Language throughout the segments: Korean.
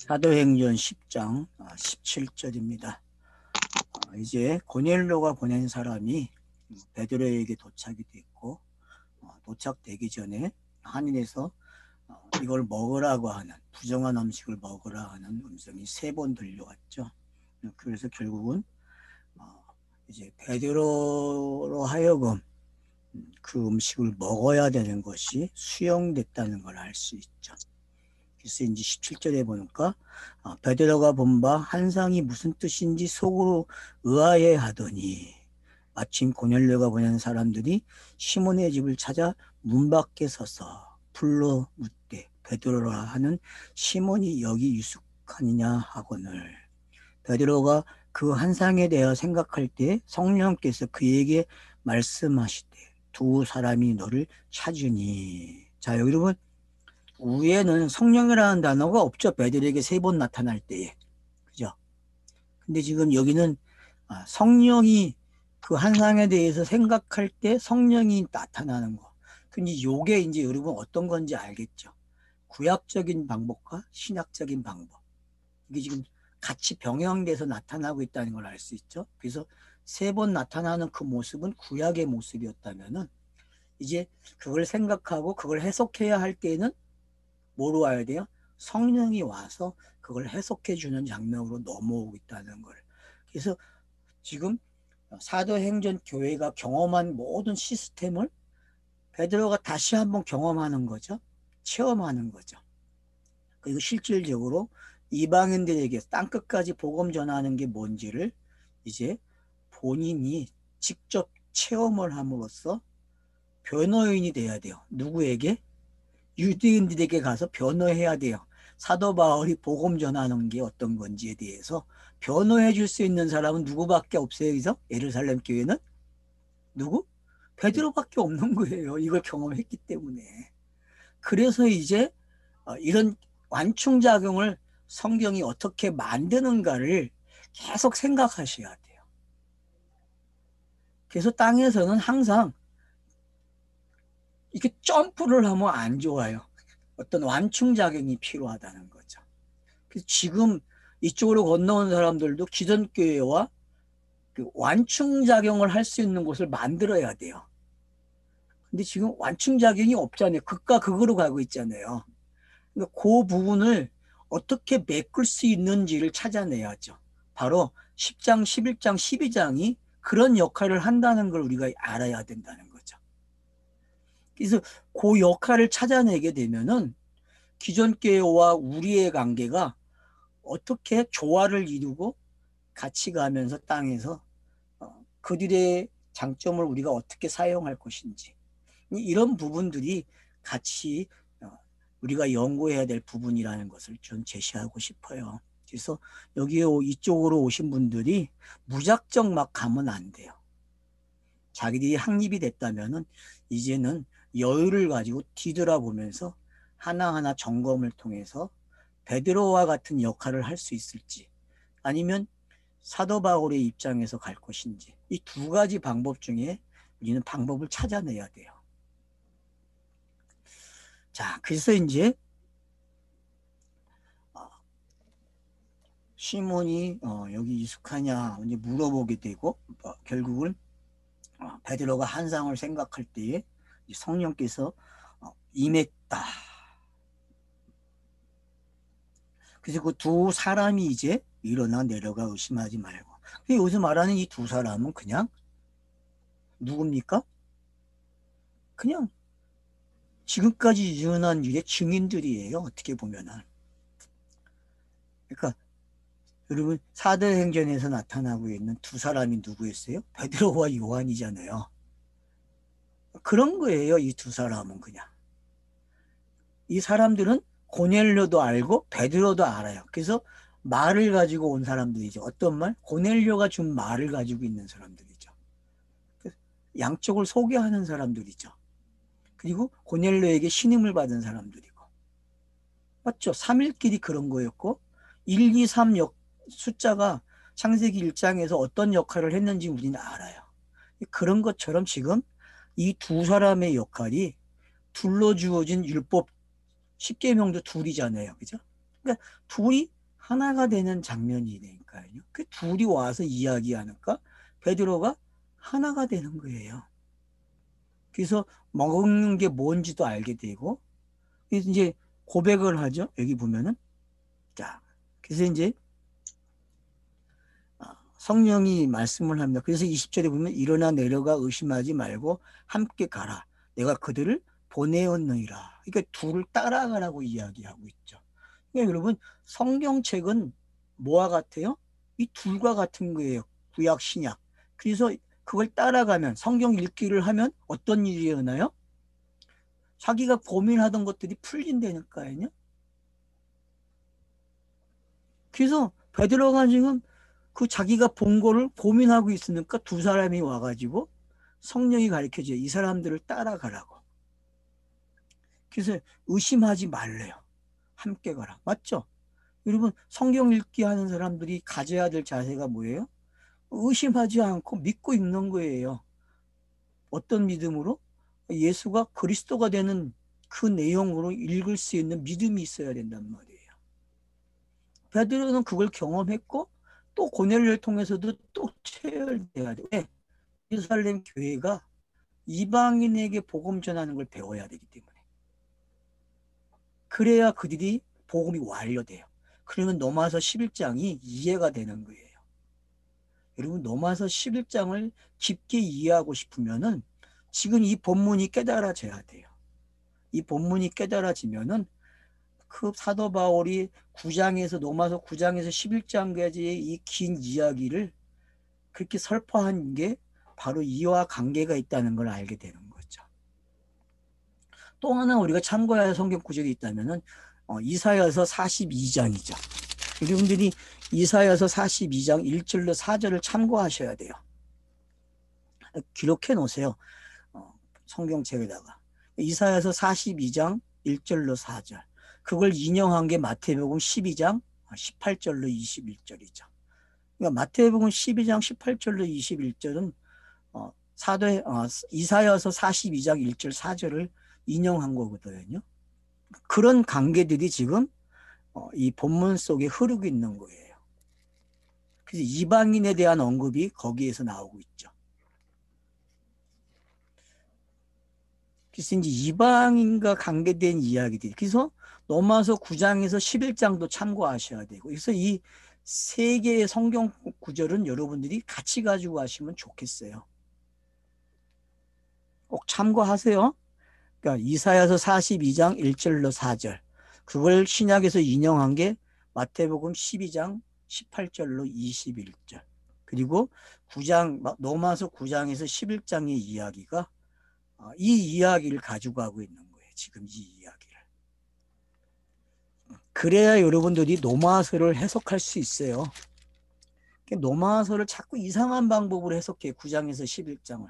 사도행전 10장 17절입니다. 이제 고넬료가 보낸 사람이 베드로에게 도착이 됐고, 도착되기 전에 한인에서 이걸 먹으라고 하는, 부정한 음식을 먹으라 하는 음성이 3번 들려왔죠. 그래서 결국은 이제 베드로로 하여금 그 음식을 먹어야 되는 것이 수용됐다는 걸 알 수 있죠. 그래서 이제 17절에 보니까 베드로가 본 바 한상이 무슨 뜻인지 속으로 의아해 하더니 마침 고넬료가 보낸 사람들이 시몬의 집을 찾아 문 밖에 서서 불러 묻되 베드로라 하는 시몬이 여기 유숙하느냐 하거늘. 베드로가 그 한상에 대하여 생각할 때 성령께서 그에게 말씀하시되 두 사람이 너를 찾으니. 자, 여러분, 위에는 성령이라는 단어가 없죠. 베드로에게 3번 나타날 때에. 그죠? 근데 지금 여기는 성령이 그 한상에 대해서 생각할 때 성령이 나타나는 거. 근데 요게 이제 여러분 어떤 건지 알겠죠? 구약적인 방법과 신약적인 방법. 이게 지금 같이 병행돼서 나타나고 있다는 걸 알 수 있죠. 그래서 3번 나타나는 그 모습은 구약의 모습이었다면은 이제 그걸 생각하고 그걸 해석해야 할 때에는 뭐로 와야 돼요? 성령이 와서 그걸 해석해 주는 장면으로 넘어오고 있다는 걸. 그래서 지금 사도행전 교회가 경험한 모든 시스템을 베드로가 다시 한번 경험하는 거죠. 체험하는 거죠. 그리고 실질적으로 이방인들에게 땅끝까지 복음 전하는 게 뭔지를 이제 본인이 직접 체험을 함으로써 변호인이 돼야 돼요. 누구에게? 유대인들에게 가서 변호해야 돼요. 사도 바울이 복음 전하는 게 어떤 건지에 대해서 변호해 줄 수 있는 사람은 누구밖에 없어요. 여기서 예루살렘 교회는 누구? 베드로밖에 없는 거예요. 이걸 경험했기 때문에. 그래서 이제 이런 완충작용을 성경이 어떻게 만드는가를 계속 생각하셔야 돼요. 그래서 땅에서는 항상 이렇게 점프를 하면 안 좋아요. 어떤 완충작용이 필요하다는 거죠. 그래서 지금 이쪽으로 건너온 사람들도 기존교회와 그 완충작용을 할 수 있는 곳을 만들어야 돼요. 근데 지금 완충작용이 없잖아요. 극과 극으로 가고 있잖아요. 그러니까 그 부분을 어떻게 메꿀 수 있는지를 찾아내야죠. 바로 10장, 11장, 12장이 그런 역할을 한다는 걸 우리가 알아야 된다는 거죠. 그래서 그 역할을 찾아내게 되면은 기존 교회와 우리의 관계가 어떻게 조화를 이루고 같이 가면서 땅에서 그들의 장점을 우리가 어떻게 사용할 것인지 이런 부분들이 같이 우리가 연구해야 될 부분이라는 것을 좀 제시하고 싶어요. 그래서 여기 이쪽으로 오신 분들이 무작정 막 가면 안 돼요. 자기들이 확립이 됐다면은 이제는 여유를 가지고 뒤돌아보면서 하나하나 점검을 통해서 베드로와 같은 역할을 할 수 있을지 아니면 사도 바울의 입장에서 갈 것인지 이 두 가지 방법 중에 우리는 방법을 찾아내야 돼요. 자, 그래서 이제 시몬이 여기 익숙하냐 이제 물어보게 되고 결국은 베드로가 한상을 생각할 때에 성령께서 임했다. 그래서 그 두 사람이 이제 일어나 내려가 의심하지 말고. 여기서 말하는 이 두 사람은 그냥 누굽니까? 그냥 지금까지 일어난 일의 증인들이에요. 어떻게 보면은. 그러니까 여러분 사도행전에서 나타나고 있는 두 사람이 누구였어요? 베드로와 요한이잖아요. 그런 거예요. 이 두 사람은 그냥. 이 사람들은 고넬료도 알고 베드로도 알아요. 그래서 말을 가지고 온 사람들이죠. 어떤 말? 고넬료가 준 말을 가지고 있는 사람들이죠. 양쪽을 소개하는 사람들이죠. 그리고 고넬료에게 신임을 받은 사람들이고. 맞죠? 3일끼리 그런 거였고 1, 2, 3 숫자가 창세기 1장에서 어떤 역할을 했는지 우리는 알아요. 그런 것처럼 지금 이 두 사람의 역할이 둘러 주어진 율법 10계명도 둘이잖아요. 그죠? 그러니까 둘이 하나가 되는 장면이 되니까요. 그 둘이 와서 이야기하니까 베드로가 하나가 되는 거예요. 그래서 먹는 게 뭔지도 알게 되고, 그래서 이제 고백을 하죠. 여기 보면은. 자, 그래서 이제 성령이 말씀을 합니다. 그래서 20절에 보면 일어나 내려가 의심하지 말고 함께 가라. 내가 그들을 보내었느니라. 그러니까 둘을 따라가라고 이야기하고 있죠. 그러니까 여러분 성경책은 뭐와 같아요? 이 둘과 같은 거예요. 구약 신약. 그래서 그걸 따라가면 성경 읽기를 하면 어떤 일이 일어나요? 자기가 고민하던 것들이 풀린다니까요. 그래서 베드로가 지금 그 자기가 본 거를 고민하고 있으니까 두 사람이 와가지고 성령이 가르쳐줘요. 이 사람들을 따라가라고. 그래서 의심하지 말래요. 함께 가라. 맞죠? 여러분 성경 읽기 하는 사람들이 가져야 될 자세가 뭐예요? 의심하지 않고 믿고 읽는 거예요. 어떤 믿음으로? 예수가 그리스도가 되는 그 내용으로 읽을 수 있는 믿음이 있어야 된단 말이에요. 베드로는 그걸 경험했고 또 고넬료를 통해서도 또 체열돼야 돼. 왜? 예루살렘 교회가 이방인에게 복음 전하는 걸 배워야 되기 때문에. 그래야 그들이 복음이 완료돼요. 그러면 로마서 11장이 이해가 되는 거예요. 여러분 로마서 11장을 깊게 이해하고 싶으면은 지금 이 본문이 깨달아져야 돼요. 이 본문이 깨달아지면은 그 사도 바울이 9장에서 로마서 9장에서 11장까지의 이 긴 이야기를 그렇게 설파한 게 바로 이와 관계가 있다는 걸 알게 되는 거죠. 또 하나 우리가 참고해야 할 성경 구절이 있다면은 이사야서 42장이죠. 여러분들이 이사야서 42장 1절로 4절을 참고하셔야 돼요. 기록해 놓으세요. 성경책에다가. 이사야서 42장 1절로 4절. 그걸 인용한 게 마태복음 12장 18절로 21절이죠. 그러니까 마태복음 12장 18절로 21절은 이사야서 42장 1절 4절을 인용한 거거든요. 그런 관계들이 지금 이 본문 속에 흐르고 있는 거예요. 그래서 이방인에 대한 언급이 거기에서 나오고 있죠. 그래서 이제 이방인과 관계된 이야기들이. 그래서 로마서 9장에서 11장도 참고하셔야 되고. 그래서 이 세 개의 성경 구절은 여러분들이 같이 가지고 가시면 좋겠어요. 꼭 참고하세요. 그러니까 이사야서 42장 1절로 4절. 그걸 신약에서 인용한 게 마태복음 12장 18절로 21절. 그리고 9장 로마서 9장에서 11장의 이야기가 이 이야기를 가지고 가고 있는 거예요. 지금 이 이야기를. 그래야 여러분들이 로마서를 해석할 수 있어요. 로마서를 자꾸 이상한 방법으로 해석해. 9장에서 11장을.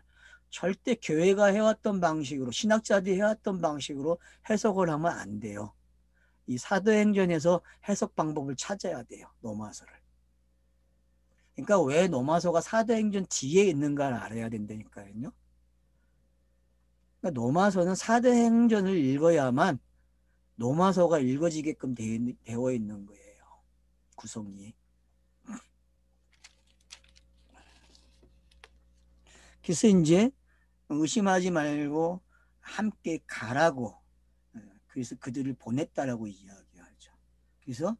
절대 교회가 해왔던 방식으로, 신학자들이 해왔던 방식으로 해석을 하면 안 돼요. 이 사도행전에서 해석 방법을 찾아야 돼요. 로마서를. 그러니까 왜 로마서가 사도행전 뒤에 있는가를 알아야 된다니까요. 그러니까 로마서는 사도행전을 읽어야만 로마서가 읽어지게끔 되어 있는 거예요. 구성이. 그래서 이제 의심하지 말고 함께 가라고, 그래서 그들을 보냈다라고 이야기하죠. 그래서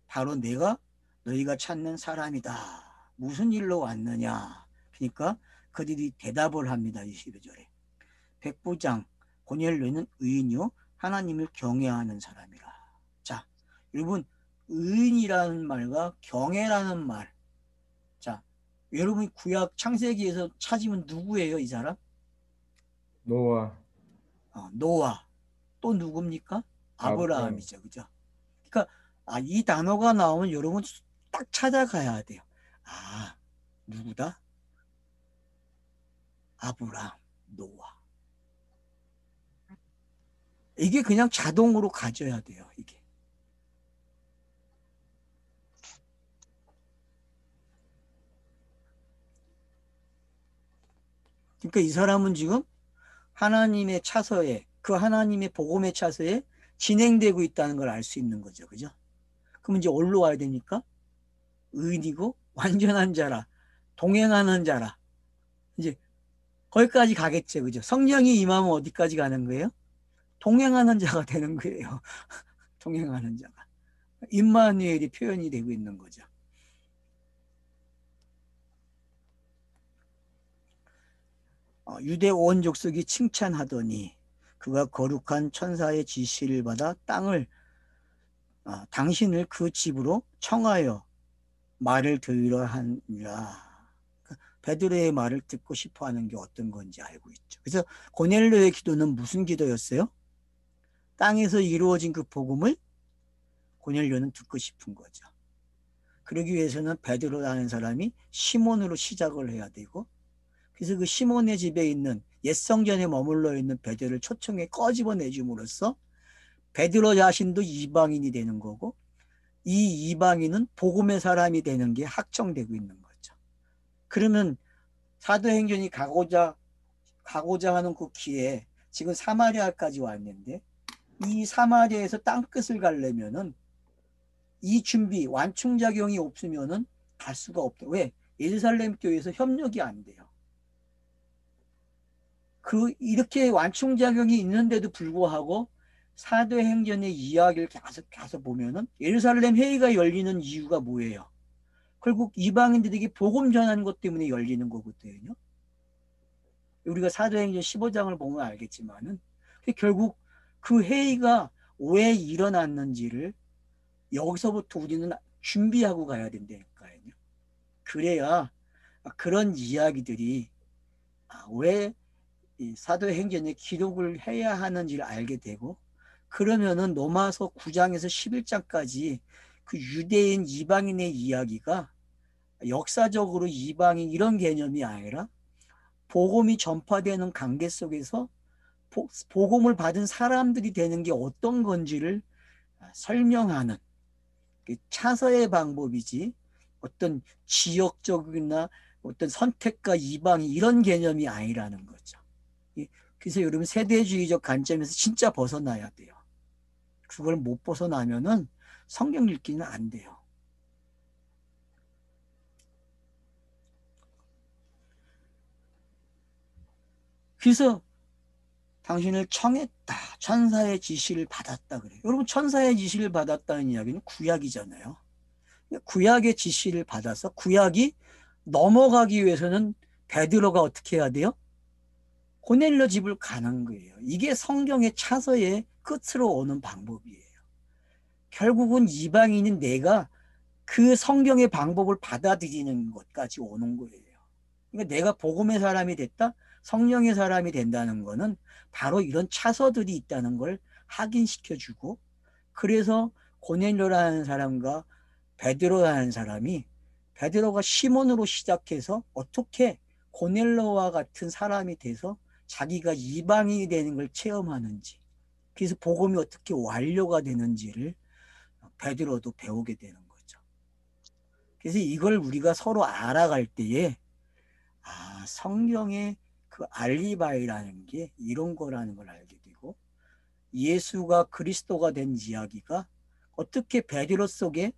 바로 내가 너희가 찾는 사람이다. 무슨 일로 왔느냐. 그러니까 그들이 대답을 합니다. 22절에. 백부장 고넬료는 의인이요 하나님을 경외하는 사람이라. 자, 여러분 의인이라는 말과 경외라는 말. 자, 여러분 구약 창세기에서 찾으면 누구예요, 이 사람? 노아. 노아. 또 누굽니까? 아브라함. 아브라함이죠, 그죠? 그러니까 이 단어가 나오면 여러분 딱 찾아가야 돼요. 누구다? 아브라함, 노아. 이게 그냥 자동으로 가져야 돼요, 이게. 그러니까 이 사람은 지금 하나님의 차서에, 그 하나님의 복음의 차서에 진행되고 있다는 걸 알 수 있는 거죠. 그죠? 그럼 이제 어디로 와야 됩니까? 의인이고 완전한 자라, 동행하는 자라. 이제 거기까지 가겠죠. 그죠? 성령이 임하면 어디까지 가는 거예요? 동행하는 자가 되는 거예요. 동행하는 자가. 임마누엘이 표현이 되고 있는 거죠. 유대 온 족속이 칭찬하더니 그가 거룩한 천사의 지시를 받아 땅을 당신을 그 집으로 청하여 말을 들으려 하니라. 베드로의 말을 듣고 싶어 하는 게 어떤 건지 알고 있죠. 그래서 고넬료의 기도는 무슨 기도였어요? 땅에서 이루어진 그 복음을 고넬료는 듣고 싶은 거죠. 그러기 위해서는 베드로라는 사람이 시몬으로 시작을 해야 되고, 그래서 그 시몬의 집에 있는 옛 성전에 머물러 있는 베드로를 초청에 꺼집어내줌으로써 베드로 자신도 이방인이 되는 거고, 이 이방인은 복음의 사람이 되는 게 확정되고 있는 거죠. 그러면 사도행전이 가고자 하는 그 기회에 지금 사마리아까지 왔는데, 이 사마리아에서 땅끝을 가려면은 이 준비 완충작용이 없으면은 갈 수가 없다. 왜? 예루살렘 교회에서 협력이 안 돼요. 이렇게 완충작용이 있는데도 불구하고 사도행전의 이야기를 계속 보면은 예루살렘 회의가 열리는 이유가 뭐예요? 결국 이방인들에게 복음 전하는 것 때문에 열리는 거거든요. 우리가 사도행전 15장을 보면 알겠지만은 결국 그 회의가 왜 일어났는지를 여기서부터 우리는 준비하고 가야 된다니까요. 그래야 그런 이야기들이 왜 사도행전에 기록을 해야 하는지를 알게 되고, 그러면은 로마서 9장에서 11장까지 그 유대인 이방인의 이야기가 역사적으로 이방인 이런 개념이 아니라 복음이 전파되는 관계 속에서 복음을 받은 사람들이 되는 게 어떤 건지를 설명하는 차서의 방법이지, 어떤 지역적이나 어떤 선택과 이방인 이런 개념이 아니라는 거죠. 그래서 여러분 세대주의적 관점에서 진짜 벗어나야 돼요. 그걸 못 벗어나면은 성경 읽기는 안 돼요. 그래서 당신을 청했다. 천사의 지시를 받았다 그래요. 여러분 천사의 지시를 받았다는 이야기는 구약이잖아요. 구약의 지시를 받아서 구약이 넘어가기 위해서는 베드로가 어떻게 해야 돼요? 고넬료 집을 가는 거예요. 이게 성경의 차서의 끝으로 오는 방법이에요. 결국은 이방인인 내가 그 성경의 방법을 받아들이는 것까지 오는 거예요. 그러니까 내가 복음의 사람이 됐다, 성령의 사람이 된다는 거는 바로 이런 차서들이 있다는 걸 확인시켜주고, 그래서 고넬료라는 사람과 베드로라는 사람이, 베드로가 시몬으로 시작해서 어떻게 고넬료와 같은 사람이 돼서 자기가 이방인이 되는 걸 체험하는지, 그래서 복음이 어떻게 완료가 되는지를 베드로도 배우게 되는 거죠. 그래서 이걸 우리가 서로 알아갈 때에 성경의 그 알리바이라는 게 이런 거라는 걸 알게 되고, 예수가 그리스도가 된 이야기가 어떻게 베드로 속에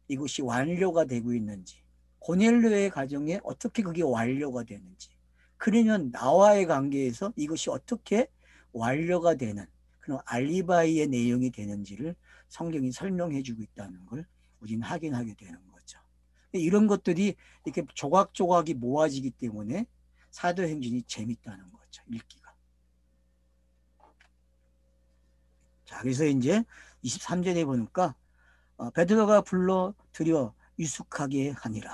이것이 완료가 되고 있는지, 고넬료의 가정에 어떻게 그게 완료가 되는지, 그러면 나와의 관계에서 이것이 어떻게 완료가 되는 그런 알리바이의 내용이 되는지를 성경이 설명해 주고 있다는 걸 우리는 확인하게 되는 거죠. 이런 것들이 이렇게 조각조각이 모아지기 때문에 사도행전이 재밌다는 거죠. 읽기가. 자, 그래서 이제 23절에 보니까 베드로가 불러 들여 유숙하게 하니라.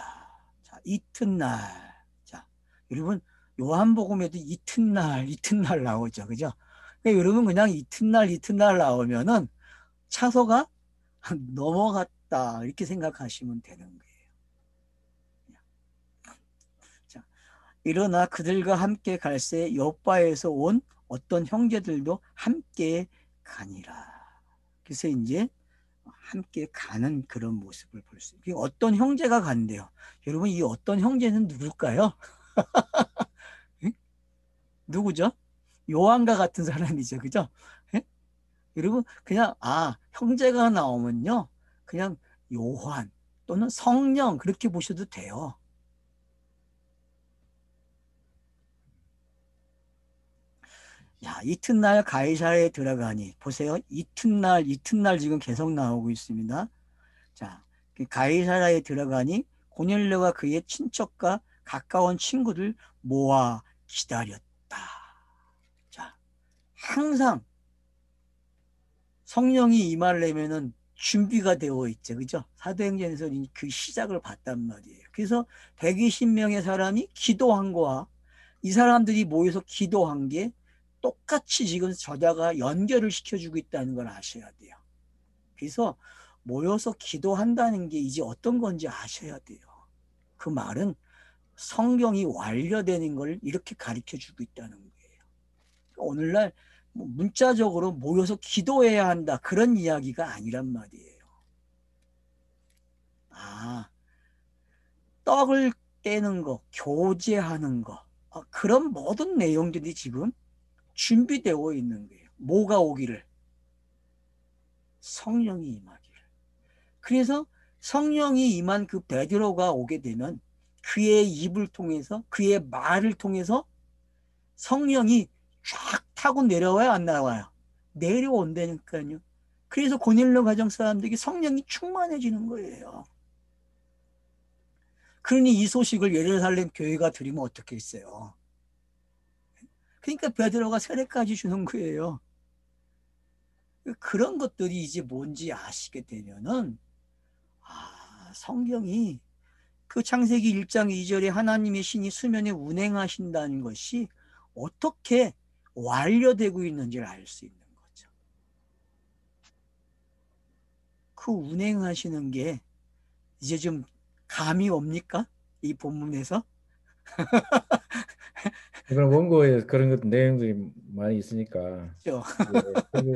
자, 이튿날. 자, 여러분 요한복음에도 이튿날 나오죠. 그죠? 그러니까 여러분 그냥 이튿날 나오면은 차서가 넘어갔다 이렇게 생각하시면 되는 거예요. 자, 일어나 그들과 함께 갈새 요바에서 온 어떤 형제들도 함께 가니라. 그래서 이제 함께 가는 그런 모습을 볼 수 있어요. 어떤 형제가 간대요. 여러분 이 어떤 형제는 누굴까요? 누구죠? 요한과 같은 사람이죠. 그죠? 여러분 그냥 형제가 나오면요 그냥 요한 또는 성령 그렇게 보셔도 돼요. 야, 이튿날 가이사랴에 들어가니 보세요. 이튿날 지금 계속 나오고 있습니다. 자, 그 가이사랴에 들어가니 고넬료가 그의 친척과 가까운 친구들 모아 기다렸다. 자, 항상 성령이 임하려면은 준비가 되어 있죠. 그죠? 사도행전에서 그 시작을 봤단 말이에요. 그래서 120명의 사람이 기도한 거와 이 사람들이 모여서 기도한 게 똑같이 지금 저자가 연결을 시켜주고 있다는 걸 아셔야 돼요. 그래서 모여서 기도한다는 게 이제 어떤 건지 아셔야 돼요. 그 말은 성경이 완료되는 걸 이렇게 가르쳐 주고 있다는 거예요. 오늘날 문자적으로 모여서 기도해야 한다 그런 이야기가 아니란 말이에요. 떡을 떼는 거, 교제하는 거 그런 모든 내용들이 지금 준비되어 있는 거예요. 뭐가 오기를? 성령이 임하기를. 그래서 성령이 임한 그 베드로가 오게 되면 그의 입을 통해서 그의 말을 통해서 성령이 쫙 타고 내려와요, 안 나와요? 내려온다니까요. 그래서 고넬료 가정 사람들이 성령이 충만해지는 거예요. 그러니 이 소식을 예루살렘 교회가 들으면 어떻게 했어요? 그러니까 베드로가 세례까지 주는 거예요. 그런 것들이 이제 뭔지 아시게 되면은 성경이 그 창세기 1장 2절에 하나님의 신이 수면에 운행하신다는 것이 어떻게 완료되고 있는지를 알 수 있는 거죠. 그 운행하시는 게 이제 좀 감이 옵니까? 이 본문에서? 그런 원고에 그런 것 내용들이 많이 있으니까 그렇죠. 예,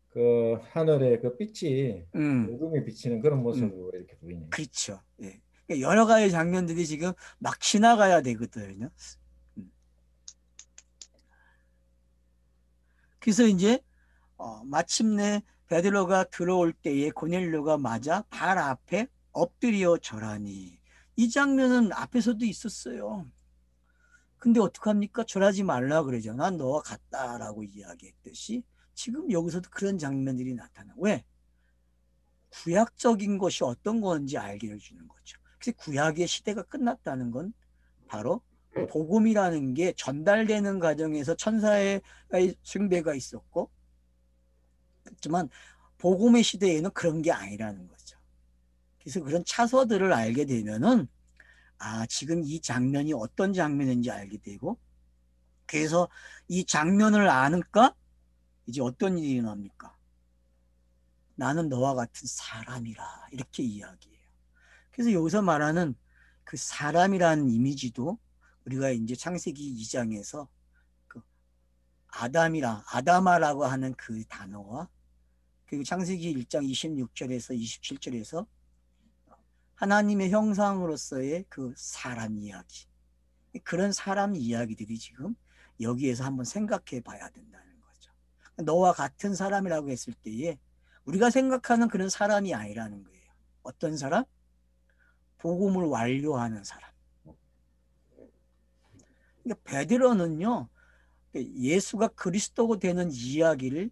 그 하늘의 그 빛이 음, 어둠에 비치는 그런 음, 모습으로 이렇게 보이네요. 그렇죠. 예. 그러니까 여러 가지 장면들이 지금 막 지나가야 되거든요. 음. 그래서 이제 마침내 베드로가 들어올 때에 고넬료가 맞아 발 앞에 엎드려 절하니 이 장면은 앞에서도 있었어요. 근데 어떡합니까? 절하지 말라 그러죠. 난 너와 같다라고 이야기했듯이 지금 여기서도 그런 장면들이 나타나. 왜? 구약적인 것이 어떤 건지 알게 해주는 거죠. 그래서 구약의 시대가 끝났다는 건 바로 복음이라는 게 전달되는 과정에서 천사의 숭배가 있었고 그렇지만 복음의 시대에는 그런 게 아니라는 거죠. 그래서 그런 차서들을 알게 되면은 지금 이 장면이 어떤 장면인지 알게 되고 그래서 이 장면을 아니까 이제 어떤 일이 일어납니까? 나는 너와 같은 사람이라 이렇게 이야기해요. 그래서 여기서 말하는 그 사람이라는 이미지도 우리가 이제 창세기 2장에서 그 아다마라고 하는 그 단어와 그리고 창세기 1장 26절에서 27절에서 하나님의 형상으로서의 그 사람 이야기 그런 사람 이야기들이 지금 여기에서 한번 생각해 봐야 된다는 거죠. 너와 같은 사람이라고 했을 때에 우리가 생각하는 그런 사람이 아니라는 거예요. 어떤 사람? 복음을 완료하는 사람. 그러니까 베드로는요. 예수가 그리스도가 되는 이야기를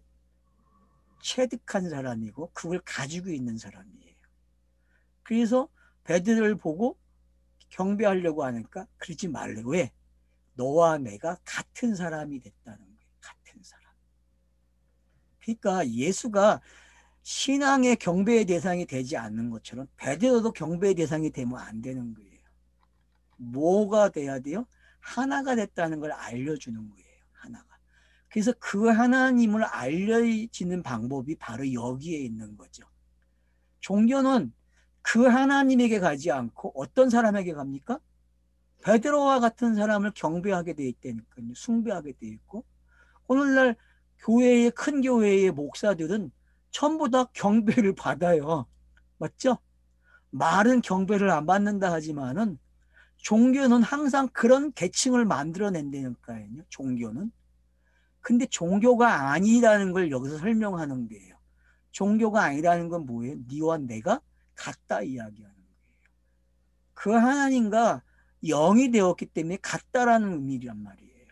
체득한 사람이고 그걸 가지고 있는 사람이에요. 그래서 베드로를 보고 경배하려고 하니까 그러지 말래. 왜? 너와 내가 같은 사람이 됐다는 거예요. 같은 사람. 그러니까 예수가 신앙의 경배의 대상이 되지 않는 것처럼 베드로도 경배의 대상이 되면 안 되는 거예요. 뭐가 돼야 돼요? 하나가 됐다는 걸 알려주는 거예요. 하나가. 그래서 그 하나님을 알려지는 방법이 바로 여기에 있는 거죠. 종교는 그 하나님에게 가지 않고 어떤 사람에게 갑니까? 베드로와 같은 사람을 경배하게 돼 있다니까요. 숭배하게 돼 있고 오늘날 큰 교회의 목사들은 전부 다 경배를 받아요. 맞죠? 말은 경배를 안 받는다 하지만은 종교는 항상 그런 계층을 만들어낸다니까요. 종교는. 근데 종교가 아니라는 걸 여기서 설명하는 거예요. 종교가 아니라는 건 뭐예요? 니와 내가 같다 이야기하는 거예요. 그 하나님과 영이 되었기 때문에 같다라는 의미란 말이에요.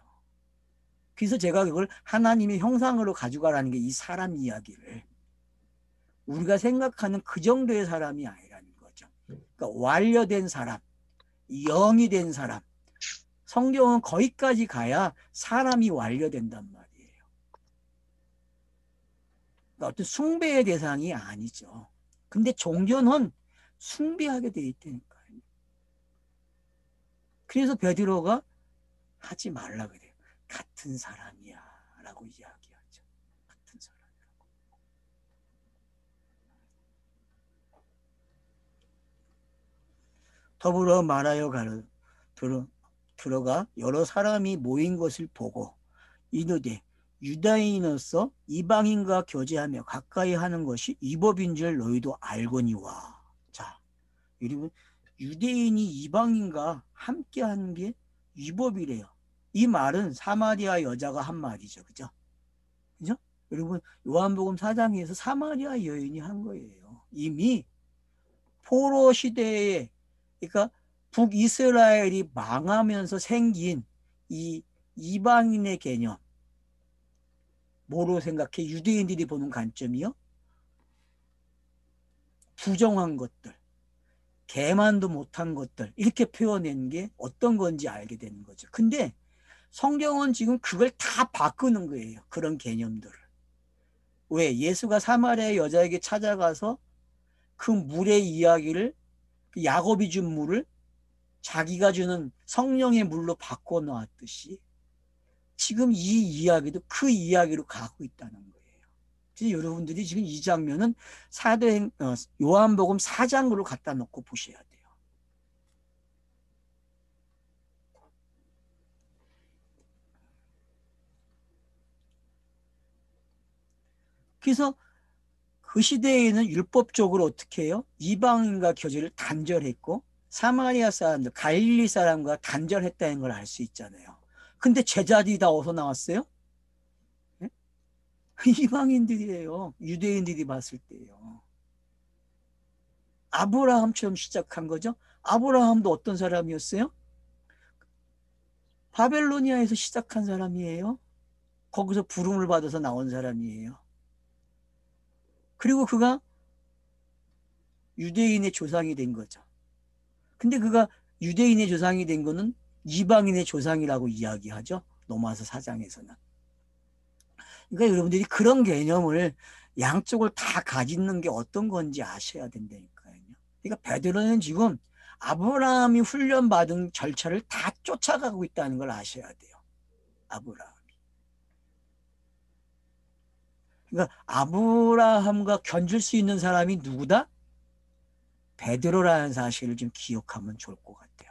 그래서 제가 그걸 하나님의 형상으로 가져가라는 게 이 사람 이야기를 우리가 생각하는 그 정도의 사람이 아니라는 거죠. 그러니까 완료된 사람, 영이 된 사람. 성경은 거기까지 가야 사람이 완료된단 말이에요. 그러니까 어떤 숭배의 대상이 아니죠. 근데 종교는 숭배하게 돼 있다니까요. 그래서 베드로가 하지 말라 그래요. 같은 사람이야 라고 이야기하죠. 같은 사람이라고. 더불어 말하여 들어가 여러 사람이 모인 것을 보고 이르되 유다인으로서 이방인과 교제하며 가까이 하는 것이 위법인 줄 너희도 알거니와. 자, 여러분 유대인이 이방인과 함께하는 게 위법이래요. 이 말은 사마리아 여자가 한 말이죠. 그죠? 그죠? 여러분 요한복음 4장에서 사마리아 여인이 한 거예요. 이미 포로 시대에 그러니까 북이스라엘이 망하면서 생긴 이 이방인의 개념 뭐로 생각해? 유대인들이 보는 관점이요? 부정한 것들, 개만도 못한 것들 이렇게 표현한 게 어떤 건지 알게 되는 거죠. 근데 성경은 지금 그걸 다 바꾸는 거예요. 그런 개념들을. 왜? 예수가 사마리아 여자에게 찾아가서 그 물의 이야기를 야곱이 준 물을 자기가 주는 성령의 물로 바꿔놓았듯이 지금 이 이야기도 그 이야기로 가고 있다는 거예요. 그래서 여러분들이 지금 이 장면은 요한복음 4장으로 갖다 놓고 보셔야 돼요. 그래서 그 시대에는 율법적으로 어떻게 해요? 이방인과 교제를 단절했고 사마리아 사람들, 갈릴리 사람과 단절했다는 걸 알 수 있잖아요. 근데 제자들이 다 어디서 나왔어요? 네? 이방인들이에요. 유대인들이 봤을 때요. 아브라함처럼 시작한 거죠. 아브라함도 어떤 사람이었어요? 바벨로니아에서 시작한 사람이에요. 거기서 부름을 받아서 나온 사람이에요. 그리고 그가 유대인의 조상이 된 거죠. 근데 그가 유대인의 조상이 된 거는 이방인의 조상이라고 이야기하죠. 로마서 4장에서는. 그러니까 여러분들이 그런 개념을 양쪽을 다 가지는 게 어떤 건지 아셔야 된다니까요. 그러니까 베드로는 지금 아브라함이 훈련받은 절차를 다 쫓아가고 있다는 걸 아셔야 돼요. 아브라함이. 그러니까 아브라함과 견줄 수 있는 사람이 누구다? 베드로라는 사실을 좀 기억하면 좋을 것 같아요.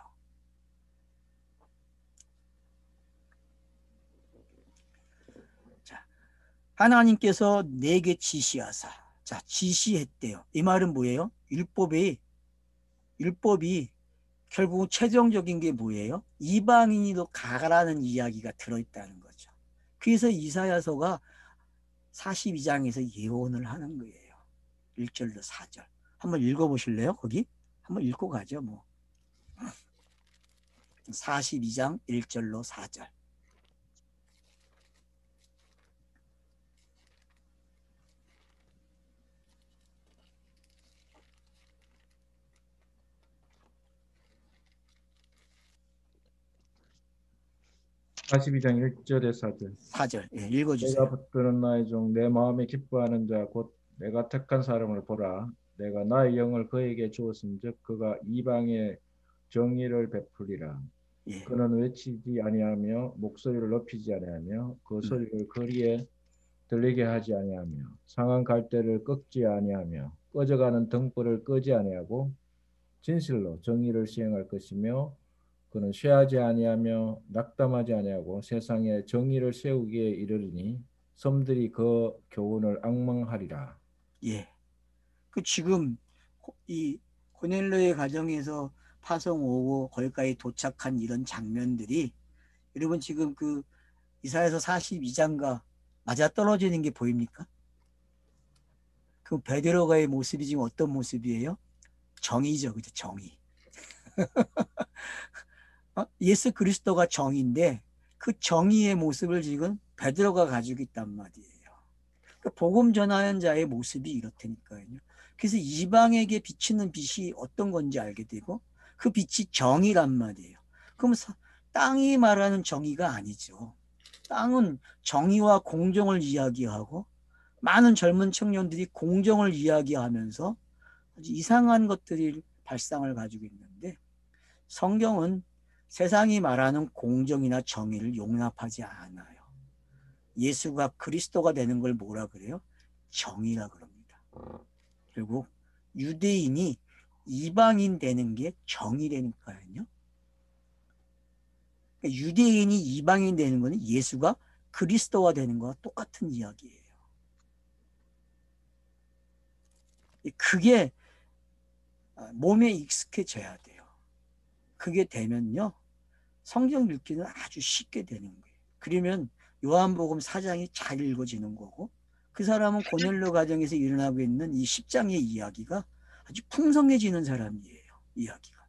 자, 하나님께서 내게 지시하사. 자, 지시했대요. 이 말은 뭐예요? 율법이 결국 최종적인 게 뭐예요? 이방인이도 가라는 이야기가 들어있다는 거죠. 그래서 이사야서가 42장에서 예언을 하는 거예요. 1절로 4절. 한번 읽어보실래요? 거기? 한번 읽고 가죠. 뭐 42장 1절로 4절. (42장 1절에 4절) 4절. 예, 내가 읽어주세요. 붙드는 나의 종 내 마음에 기뻐하는 자 곧 내가 택한 사람을 보라. 내가 나의 영을 그에게 주었은즉 그가 이방의 정의를 베풀리라. 예. 그는 외치지 아니하며 목소리를 높이지 아니하며 그 소리를 거리에 들리게 하지 아니하며 상한 갈대를 꺾지 아니하며 꺼져가는 등불을 끄지 아니하고 진실로 정의를 시행할 것이며 그는 쇠하지 아니하며 낙담하지 아니하고 세상에 정의를 세우기에 이르리니 섬들이 그 교훈을 앙망하리라. 예. 그 지금 이 고넬로의 가정에서 파송 오고 거기까지 도착한 이런 장면들이 여러분 지금 그 이사야서 42장과 맞아떨어지는 게 보입니까? 그 베드로가의 모습이 지금 어떤 모습이에요? 정의죠. 그죠? 정의. 예수 그리스도가 정의인데 그 정의의 모습을 지금 베드로가 가지고 있단 말이에요. 그 복음 전하는 자의 모습이 이렇다니까요. 그래서 이방에게 비치는 빛이 어떤 건지 알게 되고 그 빛이 정의란 말이에요. 그럼 땅이 말하는 정의가 아니죠. 땅은 정의와 공정을 이야기하고 많은 젊은 청년들이 공정을 이야기하면서 아주 이상한 것들이 발상을 가지고 있는데 성경은 세상이 말하는 공정이나 정의를 용납하지 않아요. 예수가 그리스도가 되는 걸 뭐라 그래요? 정의라 그럽니다. 결국 유대인이 이방인 되는 게 정의라니까요. 그러니까 유대인이 이방인 되는 것은 예수가 그리스도가 되는 거와 똑같은 이야기예요. 그게 몸에 익숙해져야 돼요. 그게 되면요. 성경 읽기는 아주 쉽게 되는 거예요. 그러면 요한복음 4장이 잘 읽어지는 거고 그 사람은 고넬료 가정에서 일어나고 있는 이 10장의 이야기가 아주 풍성해지는 사람이에요. 이야기가.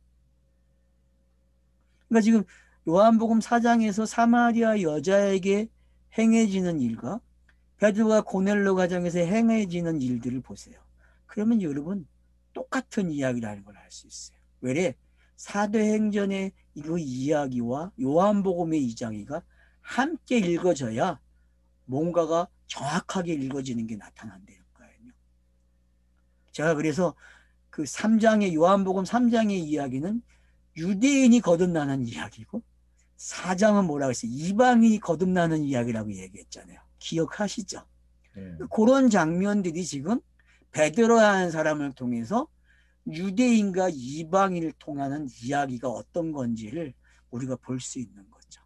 그러니까 지금 요한복음 4장에서 사마리아 여자에게 행해지는 일과 베드로가 고넬료 가정에서 행해지는 일들을 보세요. 그러면 여러분 똑같은 이야기라는 걸 알 수 있어요. 왜? 사도행전의 그 이야기와 요한복음의 이야기가 함께 읽어져야 뭔가가 정확하게 읽어지는 게 나타난다니까요. 제가 그래서 그 3장의 요한복음 3장의 이야기는 유대인이 거듭나는 이야기고 4장은 뭐라고 했어요? 이방인이 거듭나는 이야기라고 얘기했잖아요. 기억하시죠? 네. 그런 장면들이 지금 베드로라는 사람을 통해서 유대인과 이방인을 통하는 이야기가 어떤 건지를 우리가 볼 수 있는 거죠.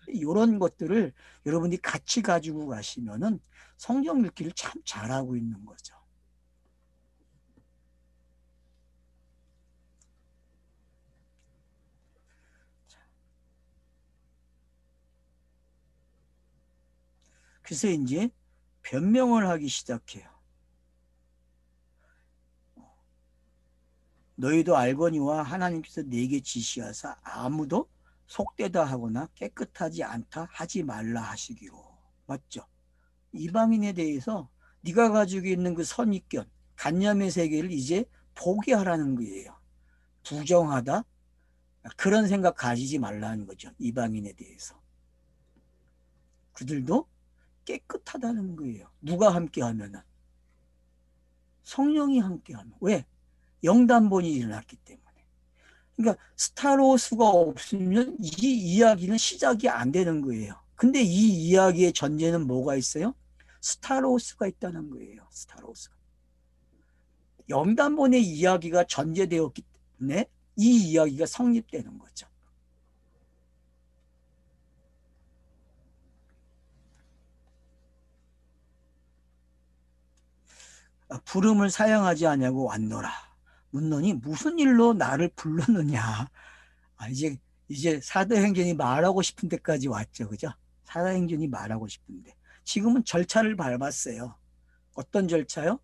이런 것들을 여러분이 같이 가지고 가시면은 성경 읽기를 참 잘하고 있는 거죠. 그래서 이제 변명을 하기 시작해요. 너희도 알거니와 하나님께서 내게 지시하사 아무도 속되다 하거나 깨끗하지 않다 하지 말라 하시기로. 맞죠? 이방인에 대해서 네가 가지고 있는 그 선입견, 간념의 세계를 이제 포기하라는 거예요. 부정하다? 그런 생각 가지지 말라는 거죠. 이방인에 대해서. 그들도 깨끗하다는 거예요. 누가 함께 하면은? 성령이 함께 하면. 왜? 영단본이 일어났기 때문에. 그러니까 스타로스가 없으면 이 이야기는 시작이 안 되는 거예요. 근데 이 이야기의 전제는 뭐가 있어요? 스타로스가 있다는 거예요. 스타로스가. 영단본의 이야기가 전제되었기 때문에 이 이야기가 성립되는 거죠. 부름을 사양하지 아니하고 왔노라. 묻노니 무슨 일로 나를 불렀느냐. 이제 사도행전이 말하고 싶은 데까지 왔죠. 그죠? 사도행전이 말하고 싶은데 지금은 절차를 밟았어요. 어떤 절차요?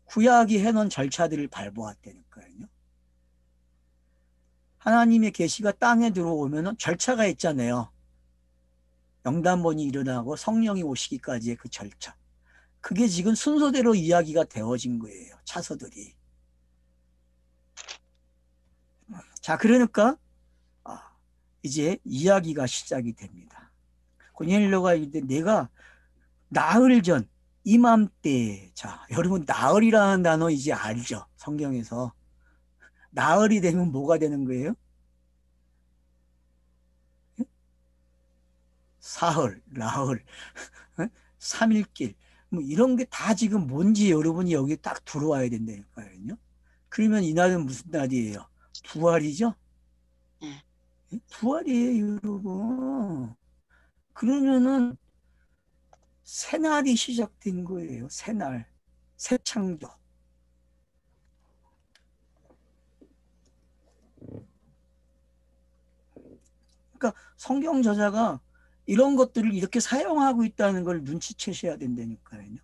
구약이 해놓은 절차들을 밟아왔다니까요. 하나님의 계시가 땅에 들어오면 절차가 있잖아요. 영단본이 일어나고 성령이 오시기까지의 그 절차. 그게 지금 순서대로 이야기가 되어진 거예요. 차서들이. 자, 그러니까 이제 이야기가 시작이 됩니다. 고넬료가 이제 내가 나흘 전 이맘때, 자, 여러분 나흘이라는 단어 이제 알죠? 성경에서. 나흘이 되면 뭐가 되는 거예요? 사흘, 나흘, 3일길. 뭐 이런 게 다 지금 뭔지 여러분이 여기 딱 들어와야 된다니까요. 그러면 이날은 무슨 날이에요? 부활이죠? 부활이에요, 여러분. 그러면은 새날이 시작된 거예요. 새날, 새 창조. 그러니까 성경 저자가 이런 것들을 이렇게 사용하고 있다는 걸 눈치채셔야 된다니까요.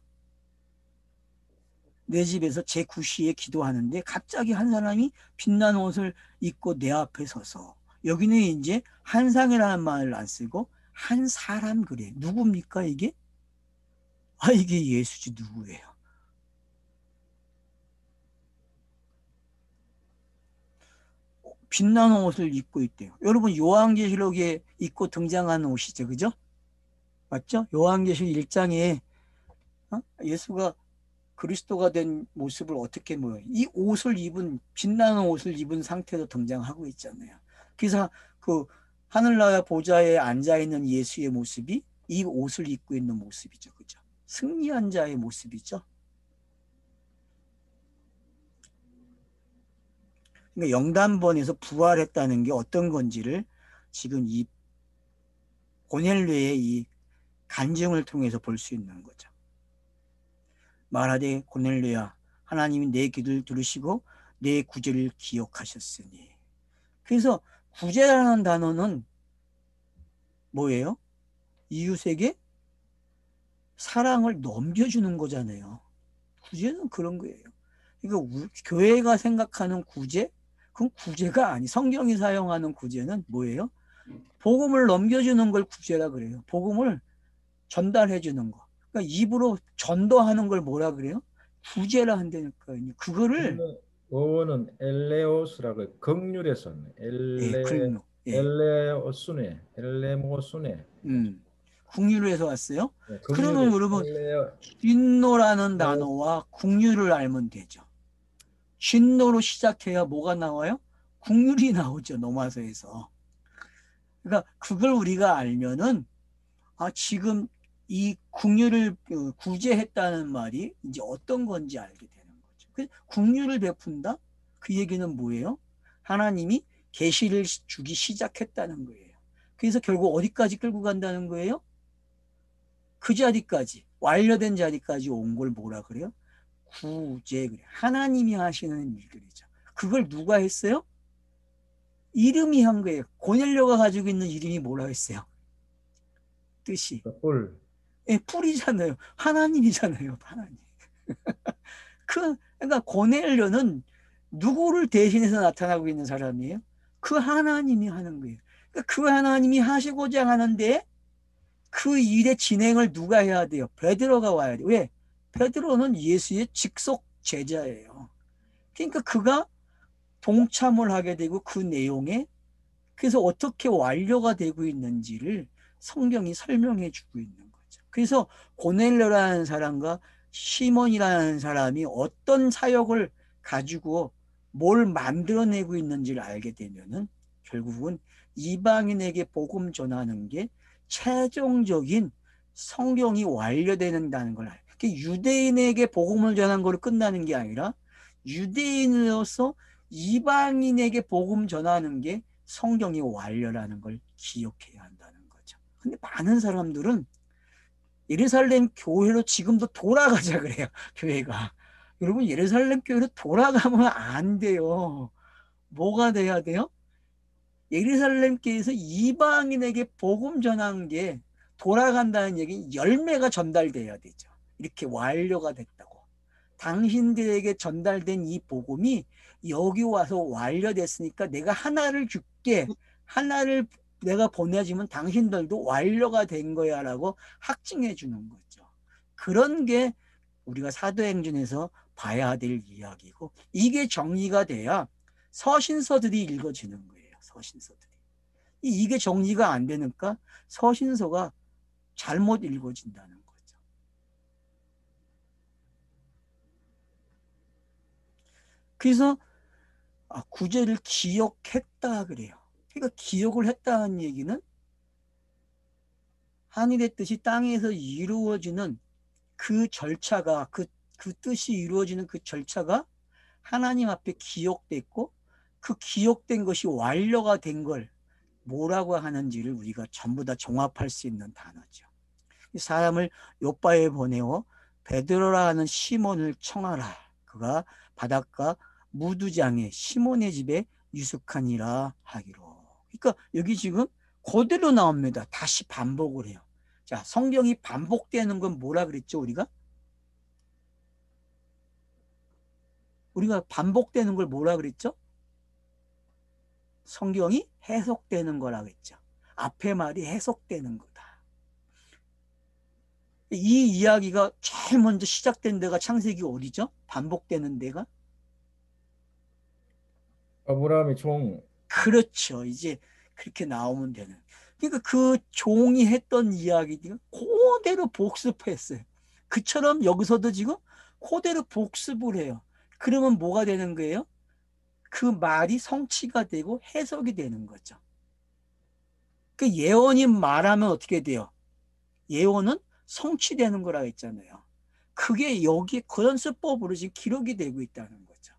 내 집에서 제 구시에 기도하는데 갑자기 한 사람이 빛나는 옷을 입고 내 앞에 서서, 여기는 이제 한상이라는 말을 안 쓰고 한 사람 그래. 누굽니까 이게? 아, 이게 예수지 누구예요? 빛나는 옷을 입고 있대요. 여러분 요한계시록에 입고 등장하는 옷이죠. 그죠? 맞죠? 요한계시록 1장에 예수가 그리스도가 된 모습을 어떻게 보여요? 이 옷을 입은, 빛나는 옷을 입은 상태로 등장하고 있잖아요. 그래서 그 하늘나라 보좌에 앉아있는 예수의 모습이 이 옷을 입고 있는 모습이죠. 그죠? 승리한 자의 모습이죠. 그러니까 영단번에서 부활했다는 게 어떤 건지를 지금 이 고넬료의 이 간증을 통해서 볼 수 있는 거죠. 말하되 고넬료야, 하나님이 내 기도를 들으시고 내 구제를 기억하셨으니. 그래서 구제라는 단어는 뭐예요? 이웃에게 사랑을 넘겨주는 거잖아요. 구제는 그런 거예요. 그러니까 교회가 생각하는 구제, 그건 구제가 아니. 성경이 사용하는 구제는 뭐예요? 복음을 넘겨주는 걸 구제라 그래요. 복음을 전달해 주는 거. 그러니까 입으로 전도하는 걸 뭐라 그래요? 구제라 한다니까요. 그거를 어원은 엘레오스라고 긍휼에서 글로 엘레오스네 엘레모스네 국률에서 왔어요. 그러면 긍휼에 여러분 엘레 진노라는 단어와 국률을 알면 되죠. 진노로 시작해야 뭐가 나와요? 국률이 나오죠. 노마서에서. 그러니까 그걸 우리가 알면은 지금 이 국률을 구제했다는 말이 이제 어떤 건지 알게 되는 거죠. 국률을 베푼다? 그 얘기는 뭐예요? 하나님이 계시를 주기 시작했다는 거예요. 그래서 결국 어디까지 끌고 간다는 거예요? 그 자리까지, 완료된 자리까지 온 걸 뭐라 그래요? 구제 그래. 하나님이 하시는 일들이죠. 그걸 누가 했어요? 이름이 한 거예요. 고넬료가 가지고 있는 이름이 뭐라 했어요? 뜻이. 뿔 예, 뿔이잖아요. 하나님이잖아요. 하나님. 그러니까 고넬료는 누구를 대신해서 나타나고 있는 사람이에요? 그 하나님이 하는 거예요. 그러니까 그 하나님이 하시고자 하는데 그 일의 진행을 누가 해야 돼요? 베드로가 와야 돼요. 왜? 베드로는 예수의 직속 제자예요. 그러니까 그가 동참을 하게 되고 그 내용에, 그래서 어떻게 완료가 되고 있는지를 성경이 설명해 주고 있는 거죠. 그래서 고넬료라는 사람과 시몬이라는 사람이 어떤 사역을 가지고 뭘 만들어내고 있는지를 알게 되면은 결국은 이방인에게 복음 전하는 게 최종적인 성경이 완료되는다는 걸 알아요. 유대인에게 복음을 전한 거로 끝나는 게 아니라 유대인으로서 이방인에게 복음 전하는 게 성경이 완료라는 걸 기억해야 한다는 거죠. 근데 많은 사람들은 예루살렘 교회로 지금도 돌아가자 그래요. 교회가. 여러분 예루살렘 교회로 돌아가면 안 돼요. 뭐가 돼야 돼요? 예루살렘 교회에서 이방인에게 복음 전하는 게 돌아간다는 얘기는 열매가 전달돼야 되죠. 이렇게 완료가 됐다고. 당신들에게 전달된 이 복음이 여기 와서 완료됐으니까 내가 하나를 줄게. 하나를 내가 보내주면 당신들도 완료가 된 거야 라고 확증해 주는 거죠. 그런 게 우리가 사도행전에서 봐야 될 이야기고, 이게 정리가 돼야 서신서들이 읽어지는 거예요. 서신서들이. 이게 정리가 안 되니까 서신서가 잘못 읽어진다는 거죠. 그래서 구제를 기억했다 그래요. 그러니까 기억을 했다는 얘기는 하늘의 뜻이 땅에서 이루어지는 그 절차가, 그 뜻이 이루어지는 그 절차가 하나님 앞에 기억됐고, 그 기억된 것이 완료가 된 걸 뭐라고 하는지를 우리가 전부 다 종합할 수 있는 단어죠. 사람을 요바에 보내어 베드로라는 시몬을 청하라. 그가 바닷가 무두장에 시몬의 집에 유숙하니라 하기로. 그러니까 여기 지금 그대로 나옵니다. 다시 반복을 해요. 자, 성경이 반복되는 건 뭐라 그랬죠, 우리가 반복되는 걸 뭐라 그랬죠? 성경이 해석되는 거라 그랬죠. 앞에 말이 해석되는 거다. 이 이야기가 제일 먼저 시작된 데가 창세기 어디죠? 반복되는 데가? 아브라함의 종. 그렇죠. 이제 그렇게 나오면 되는. 그러니까 그 종이 했던 이야기가 그대로 복습했어요. 그처럼 여기서도 지금 그대로 복습을 해요. 그러면 뭐가 되는 거예요? 그 말이 성취가 되고 해석이 되는 거죠. 그 예언이 말하면 어떻게 돼요? 예언은 성취되는 거라 했잖아요. 그게 여기 건수법으로 지금 기록이 되고 있다는 거죠.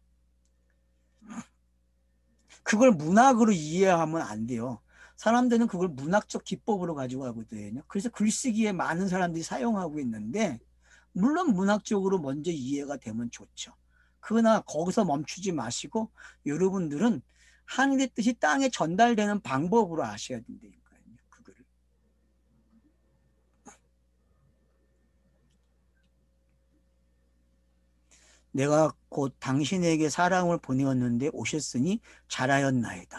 그걸 문학으로 이해하면 안 돼요. 사람들은 그걸 문학적 기법으로 가지고 가거든요. 그래서 글쓰기에 많은 사람들이 사용하고 있는데, 물론 문학적으로 먼저 이해가 되면 좋죠. 그러나 거기서 멈추지 마시고 여러분들은 하늘의 뜻이 땅에 전달되는 방법으로 아셔야 된다니까요. 그거를. 내가 곧 당신에게 사랑을 보내었는데 오셨으니 잘하였나이다.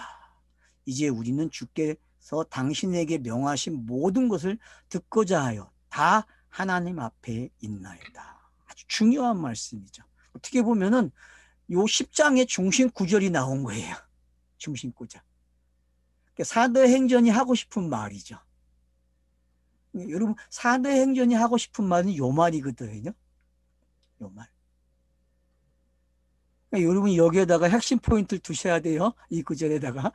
이제 우리는 주께서 당신에게 명하신 모든 것을 듣고자 하여 다 하나님 앞에 있나이다. 아주 중요한 말씀이죠. 어떻게 보면은 요 10장의 중심 구절이 나온 거예요. 중심 구절. 사도행전이 하고 싶은 말이죠. 여러분, 사도행전이 하고 싶은 말은 요 말이거든요. 요 말. 그러니까 여러분 여기에다가 핵심 포인트를 두셔야 돼요. 이 구절에다가.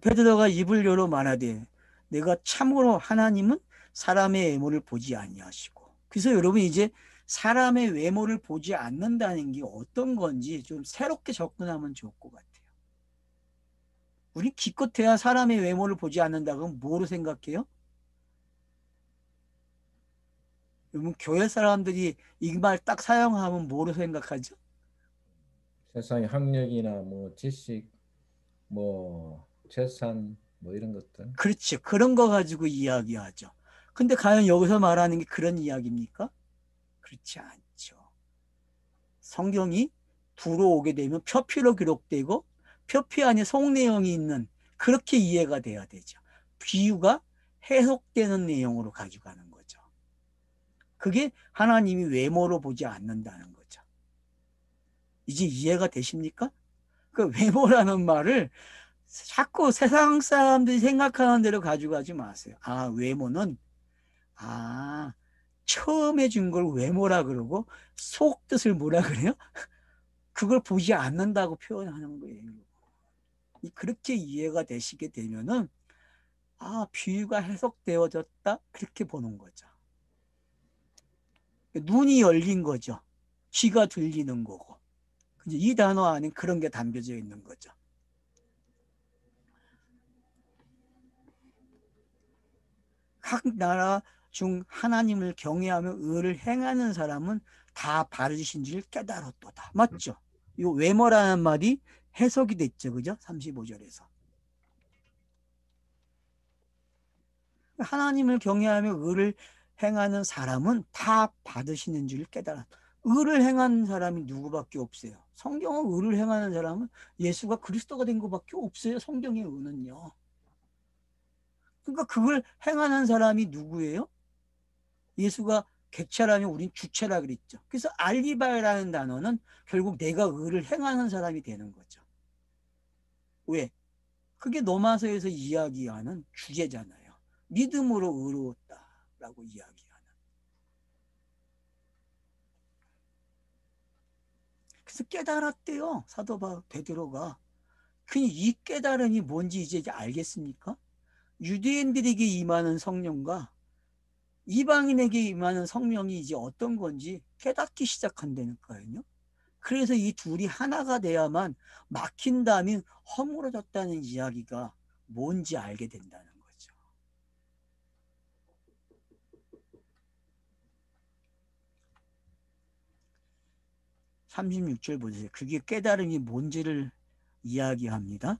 베드로가 입을 열어 말하되 내가 참으로 하나님은 사람의 외모를 보지 아니하시고. 그래서 여러분 이제 사람의 외모를 보지 않는다는 게 어떤 건지 좀 새롭게 접근하면 좋을 것 같아요. 우리 기껏해야 사람의 외모를 보지 않는다고 뭐로 생각해요? 여러분 교회 사람들이 이 말 딱 사용하면 뭐로 생각하죠? 세상의 학력이나 뭐 지식, 뭐 재산, 뭐 이런 것들. 그렇죠. 그런 거 가지고 이야기하죠. 근데 과연 여기서 말하는 게 그런 이야기입니까? 그렇지 않죠. 성경이 두로 오게 되면 표피로 기록되고 표피 안에 속 내용이 있는 그렇게 이해가 돼야 되죠. 비유가 해석되는 내용으로 가져가는 거죠. 그게 하나님이 외모로 보지 않는다는 거죠. 이제 이해가 되십니까? 그 외모라는 말을 자꾸 세상 사람들이 생각하는 대로 가져가지 마세요. 아, 외모는 처음에 준 걸 외모라 그러고 속 뜻을 뭐라 그래요? 그걸 보지 않는다고 표현하는 거예요. 그렇게 이해가 되시게 되면은 비유가 해석되어졌다 그렇게 보는 거죠. 눈이 열린 거죠. 귀가 들리는 거고. 이 단어 안에 그런 게 담겨져 있는 거죠. 각 나라 중 하나님을 경외하며 의를 행하는 사람은 다 바르신 줄 깨달았도다. 맞죠? 이 외모라는 말이 해석이 됐죠. 그죠? 35절에서. 하나님을 경외하며 의를 행하는 사람은 다 받으시는 줄 깨달았다. 의를 행하는 사람이 누구밖에 없어요. 성경은 의를 행하는 사람은 예수가 그리스도가 된 것밖에 없어요. 성경의 의는요. 그러니까 그걸 행하는 사람이 누구예요? 예수가 객체라면 우린 주체라 그랬죠. 그래서 알리바이라는 단어는 결국 내가 의를 행하는 사람이 되는 거죠. 왜? 그게 로마서에서 이야기하는 주제잖아요. 믿음으로 의로웠다라고 이야기하는. 그래서 깨달았대요. 사도 베드로가. 이 깨달음이 뭔지 이제 알겠습니까? 유대인들에게 임하는 성령과 이방인에게 임하는 성령이 이제 어떤 건지 깨닫기 시작한다니까요. 그래서 이 둘이 하나가 돼야만 막힌 다음에 허물어졌다는 이야기가 뭔지 알게 된다는 거죠. (36절) 보세요. 그게 깨달음이 뭔지를 이야기합니다.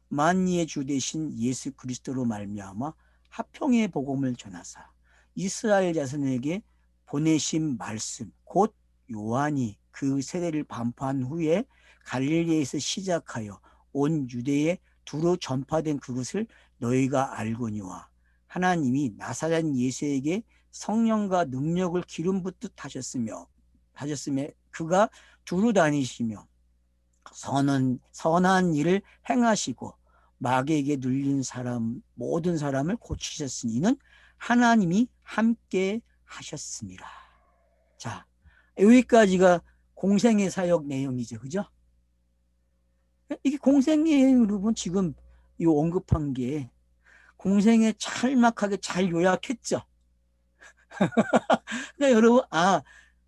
만리의 주 되신 예수 그리스도로 말미암아 화평의 복음을 전하사 이스라엘 자손에게 보내신 말씀 곧 요한이 그 세대를 반포한 후에 갈릴리에서 시작하여 온 유대에 두루 전파된 그것을 너희가 알거니와 하나님이 나사렛 예수에게 성령과 능력을 기름 붓듯 하셨으며 그가 두루 다니시며 선한 일을 행하시고 마귀에게 눌린 모든 사람을 고치셨으니 이는 하나님이 함께 하셨습니다. 자, 여기까지가 공생의 사역 내용이죠. 그죠? 이게 공생의 여러분 지금 이 언급한 게 공생에 짤막하게 잘 요약했죠. 그러니까 여러분,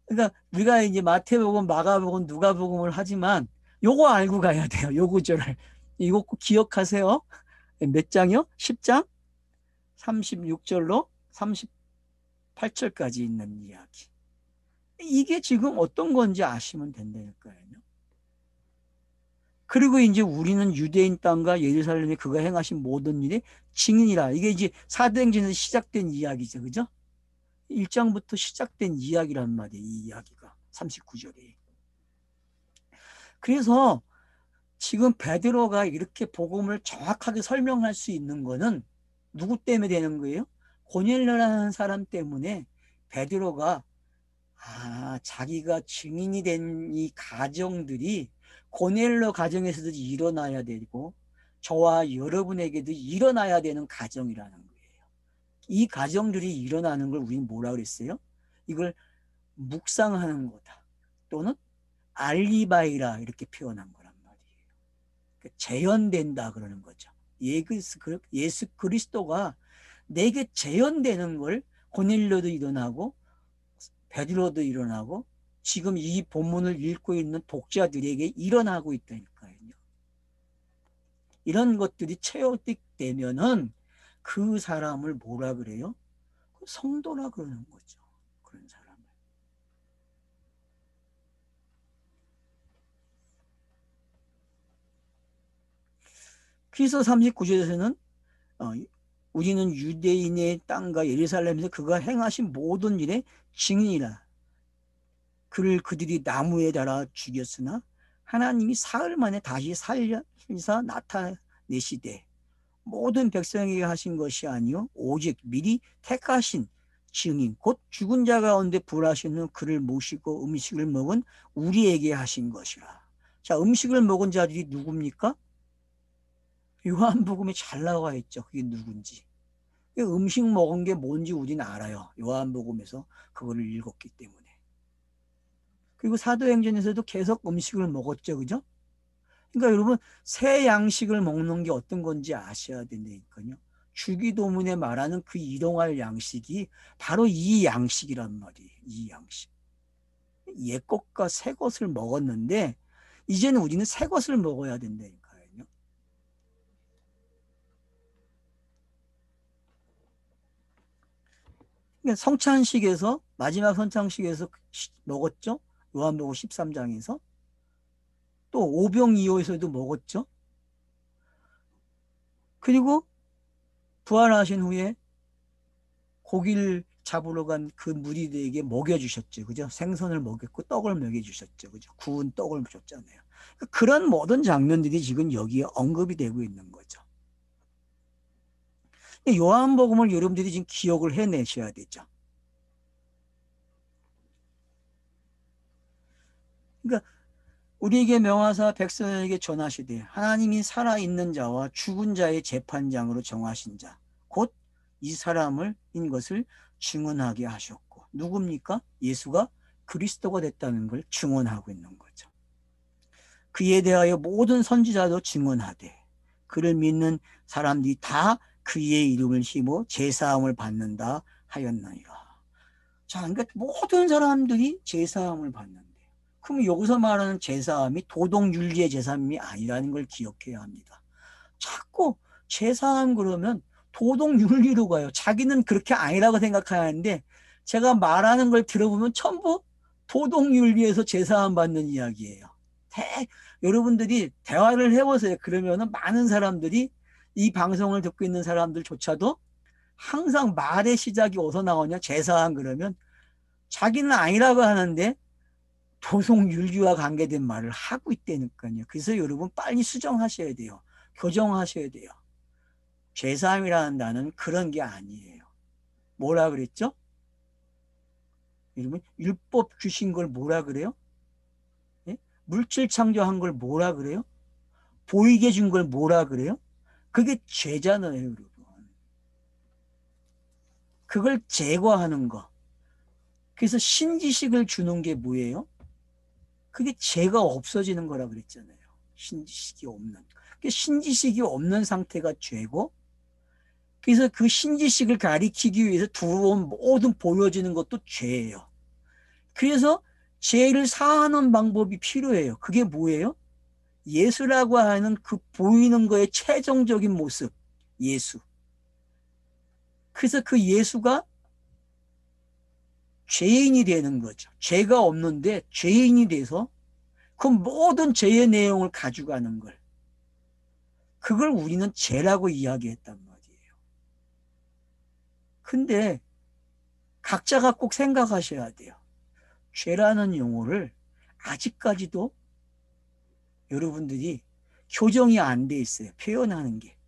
그러니까 우리가 이제 마태복음, 마가복음, 누가복음을 하지만 요거 알고 가야 돼요. 요 구절을. 이거 꼭 기억하세요. 몇 장이요? 10장? 36절로 38절까지 있는 이야기. 이게 지금 어떤 건지 아시면 된다니까요. 그리고 이제 우리는 유대인 땅과 예루살렘에 그가 행하신 모든 일의 증인이라. 이게 이제 사도행전에서 시작된 이야기죠. 그죠? 1장부터 시작된 이야기란 말이에요. 이 이야기가 39절에. 그래서 지금 베드로가 이렇게 복음을 정확하게 설명할 수 있는 거는 누구 때문에 되는 거예요? 고넬료라는 사람 때문에 베드로가 자기가 증인이 된 이 가정들이 고넬료 가정에서도 일어나야 되고 저와 여러분에게도 일어나야 되는 가정이라는 거예요. 이 가정들이 일어나는 걸 우리는 뭐라 그랬어요? 이걸 묵상하는 거다. 또는 알리바이라 이렇게 표현한 거란 말이에요. 재현된다 그러는 거죠. 예수 그리스도가 내게 재현되는 걸 고넬료도 일어나고 베드로도 일어나고 지금 이 본문을 읽고 있는 독자들에게 일어나고 있다니까요. 이런 것들이 체험되면은 그 사람을 뭐라 그래요? 성도라 그러는 거죠. 그런 사람을. 그래서 39절에서는 우리는 유대인의 땅과 예루살렘에서 그가 행하신 모든 일의 증인이라. 그들이 나무에 달아 죽였으나 하나님이 사흘 만에 다시 살려서 나타내시되 모든 백성에게 하신 것이 아니요 오직 미리 택하신 증인 곧 죽은 자 가운데 부활하시는 그를 모시고 음식을 먹은 우리에게 하신 것이라. 자, 음식을 먹은 자들이 누굽니까? 요한복음에 잘 나와 있죠. 그게 누군지. 음식 먹은 게 뭔지 우리는 알아요. 요한복음에서 그거를 읽었기 때문에. 그리고 사도행전에서도 계속 음식을 먹었죠. 그죠? 그러니까 여러분 새 양식을 먹는 게 어떤 건지 아셔야 된다니까요. 주기도문에 말하는 그 일용할 양식이 바로 이 양식이란 말이에요. 이 양식. 옛 것과 새 것을 먹었는데 이제는 우리는 새 것을 먹어야 된다니까요. 그러니까 성찬식에서 마지막 성찬식에서 먹었죠. 요한복음 13장에서 또 오병이어에서도 먹었죠. 그리고 부활하신 후에 고기를 잡으러 간 그 무리들에게 먹여주셨죠. 그죠? 생선을 먹였고 떡을 먹여주셨죠. 그죠? 구운 떡을 줬잖아요. 그런 모든 장면들이 지금 여기에 언급이 되고 있는 거죠. 요한복음을 여러분들이 지금 기억을 해내셔야 되죠. 그러니까 우리에게 명하사 백성에게 전하시되 하나님이 살아있는 자와 죽은 자의 재판장으로 정하신 자 곧 이 사람을 인 것을 증언하게 하셨고 누굽니까? 예수가 그리스도가 됐다는 걸 증언하고 있는 거죠. 그에 대하여 모든 선지자도 증언하되 그를 믿는 사람들이 다 그의 이름을 힘으로 제사함을 받는다 하였나이다. 자, 그러니까 모든 사람들이 제사함을 받는데 그럼 여기서 말하는 제사함이 도덕윤리의 제사함이 아니라는 걸 기억해야 합니다. 자꾸 제사함 그러면 도덕윤리로 가요. 자기는 그렇게 아니라고 생각하는데 제가 말하는 걸 들어보면 전부 도덕윤리에서 제사함 받는 이야기예요. 여러분들이 대화를 해보세요. 그러면은 많은 사람들이 이 방송을 듣고 있는 사람들조차도 항상 말의 시작이 어디서 나오냐? 제사함 그러면 자기는 아니라고 하는데 도속윤리와 관계된 말을 하고 있다니까요. 그래서 여러분 빨리 수정하셔야 돼요. 교정하셔야 돼요. 제사함이라는 단어는 그런 게 아니에요. 뭐라 그랬죠? 여러분 율법 주신 걸 뭐라 그래요? 예? 물질 창조한 걸 뭐라 그래요? 보이게 준 걸 뭐라 그래요? 그게 죄잖아요, 여러분. 그걸 제거하는 거. 그래서 신지식을 주는 게 뭐예요? 그게 죄가 없어지는 거라 그랬잖아요. 신지식이 없는. 신지식이 없는 상태가 죄고, 그래서 그 신지식을 가리키기 위해서 두려운 모든 보여지는 것도 죄예요. 그래서 죄를 사하는 방법이 필요해요. 그게 뭐예요? 예수라고 하는 그 보이는 거의 최종적인 모습, 예수. 그래서 그 예수가 죄인이 되는 거죠. 죄가 없는데 죄인이 돼서 그 모든 죄의 내용을 가져가는 걸. 그걸 우리는 죄라고 이야기했단 말이에요. 근데 각자가 꼭 생각하셔야 돼요. 죄라는 용어를 아직까지도 여러분들이 교정이 안 돼 있어요. 표현하는 게.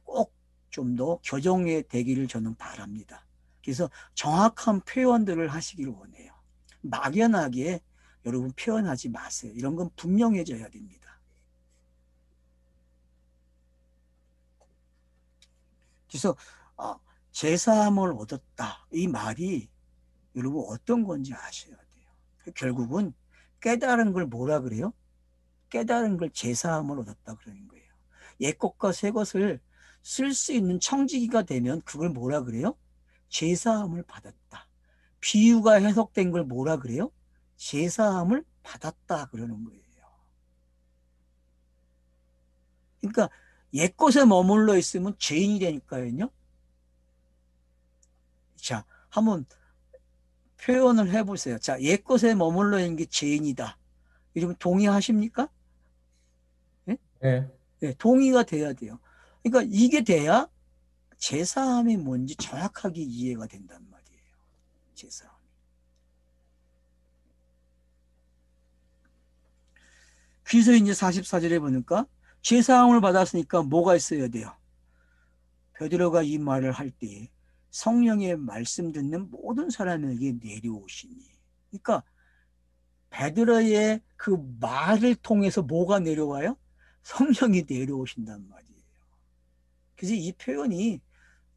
꼭 좀 더 교정이 되기를 저는 바랍니다. 그래서 정확한 표현들을 하시길 원해요. 막연하게 여러분 표현하지 마세요. 이런 건 분명해져야 됩니다. 그래서 제사함을 얻었다. 이 말이 여러분 어떤 건지 아셔야 돼요. 결국은 깨달은 걸 뭐라 그래요? 깨달은 걸 제사함을 얻었다 그러는 거예요. 옛것과 새것을 쓸 수 있는 청지기가 되면 그걸 뭐라 그래요? 제사함을 받았다. 비유가 해석된 걸 뭐라 그래요? 제사함을 받았다 그러는 거예요. 그러니까 옛것에 머물러 있으면 죄인이 되니까요. 자, 한번 표현을 해보세요. 자, 옛것에 머물러 있는 게 죄인이다. 여러분 동의하십니까? 네? 네. 네, 동의가 돼야 돼요. 그러니까 이게 돼야 제사함이 뭔지 정확하게 이해가 된단 말이에요. 제사함. 그래서 이제 44절에 보니까 제사함을 받았으니까 뭐가 있어야 돼요? 베드로가 이 말을 할 때 성령의 말씀 듣는 모든 사람에게 내려오시니. 그러니까 베드로의 그 말을 통해서 뭐가 내려와요? 성령이 내려오신단 말이에요. 그래서 이 표현이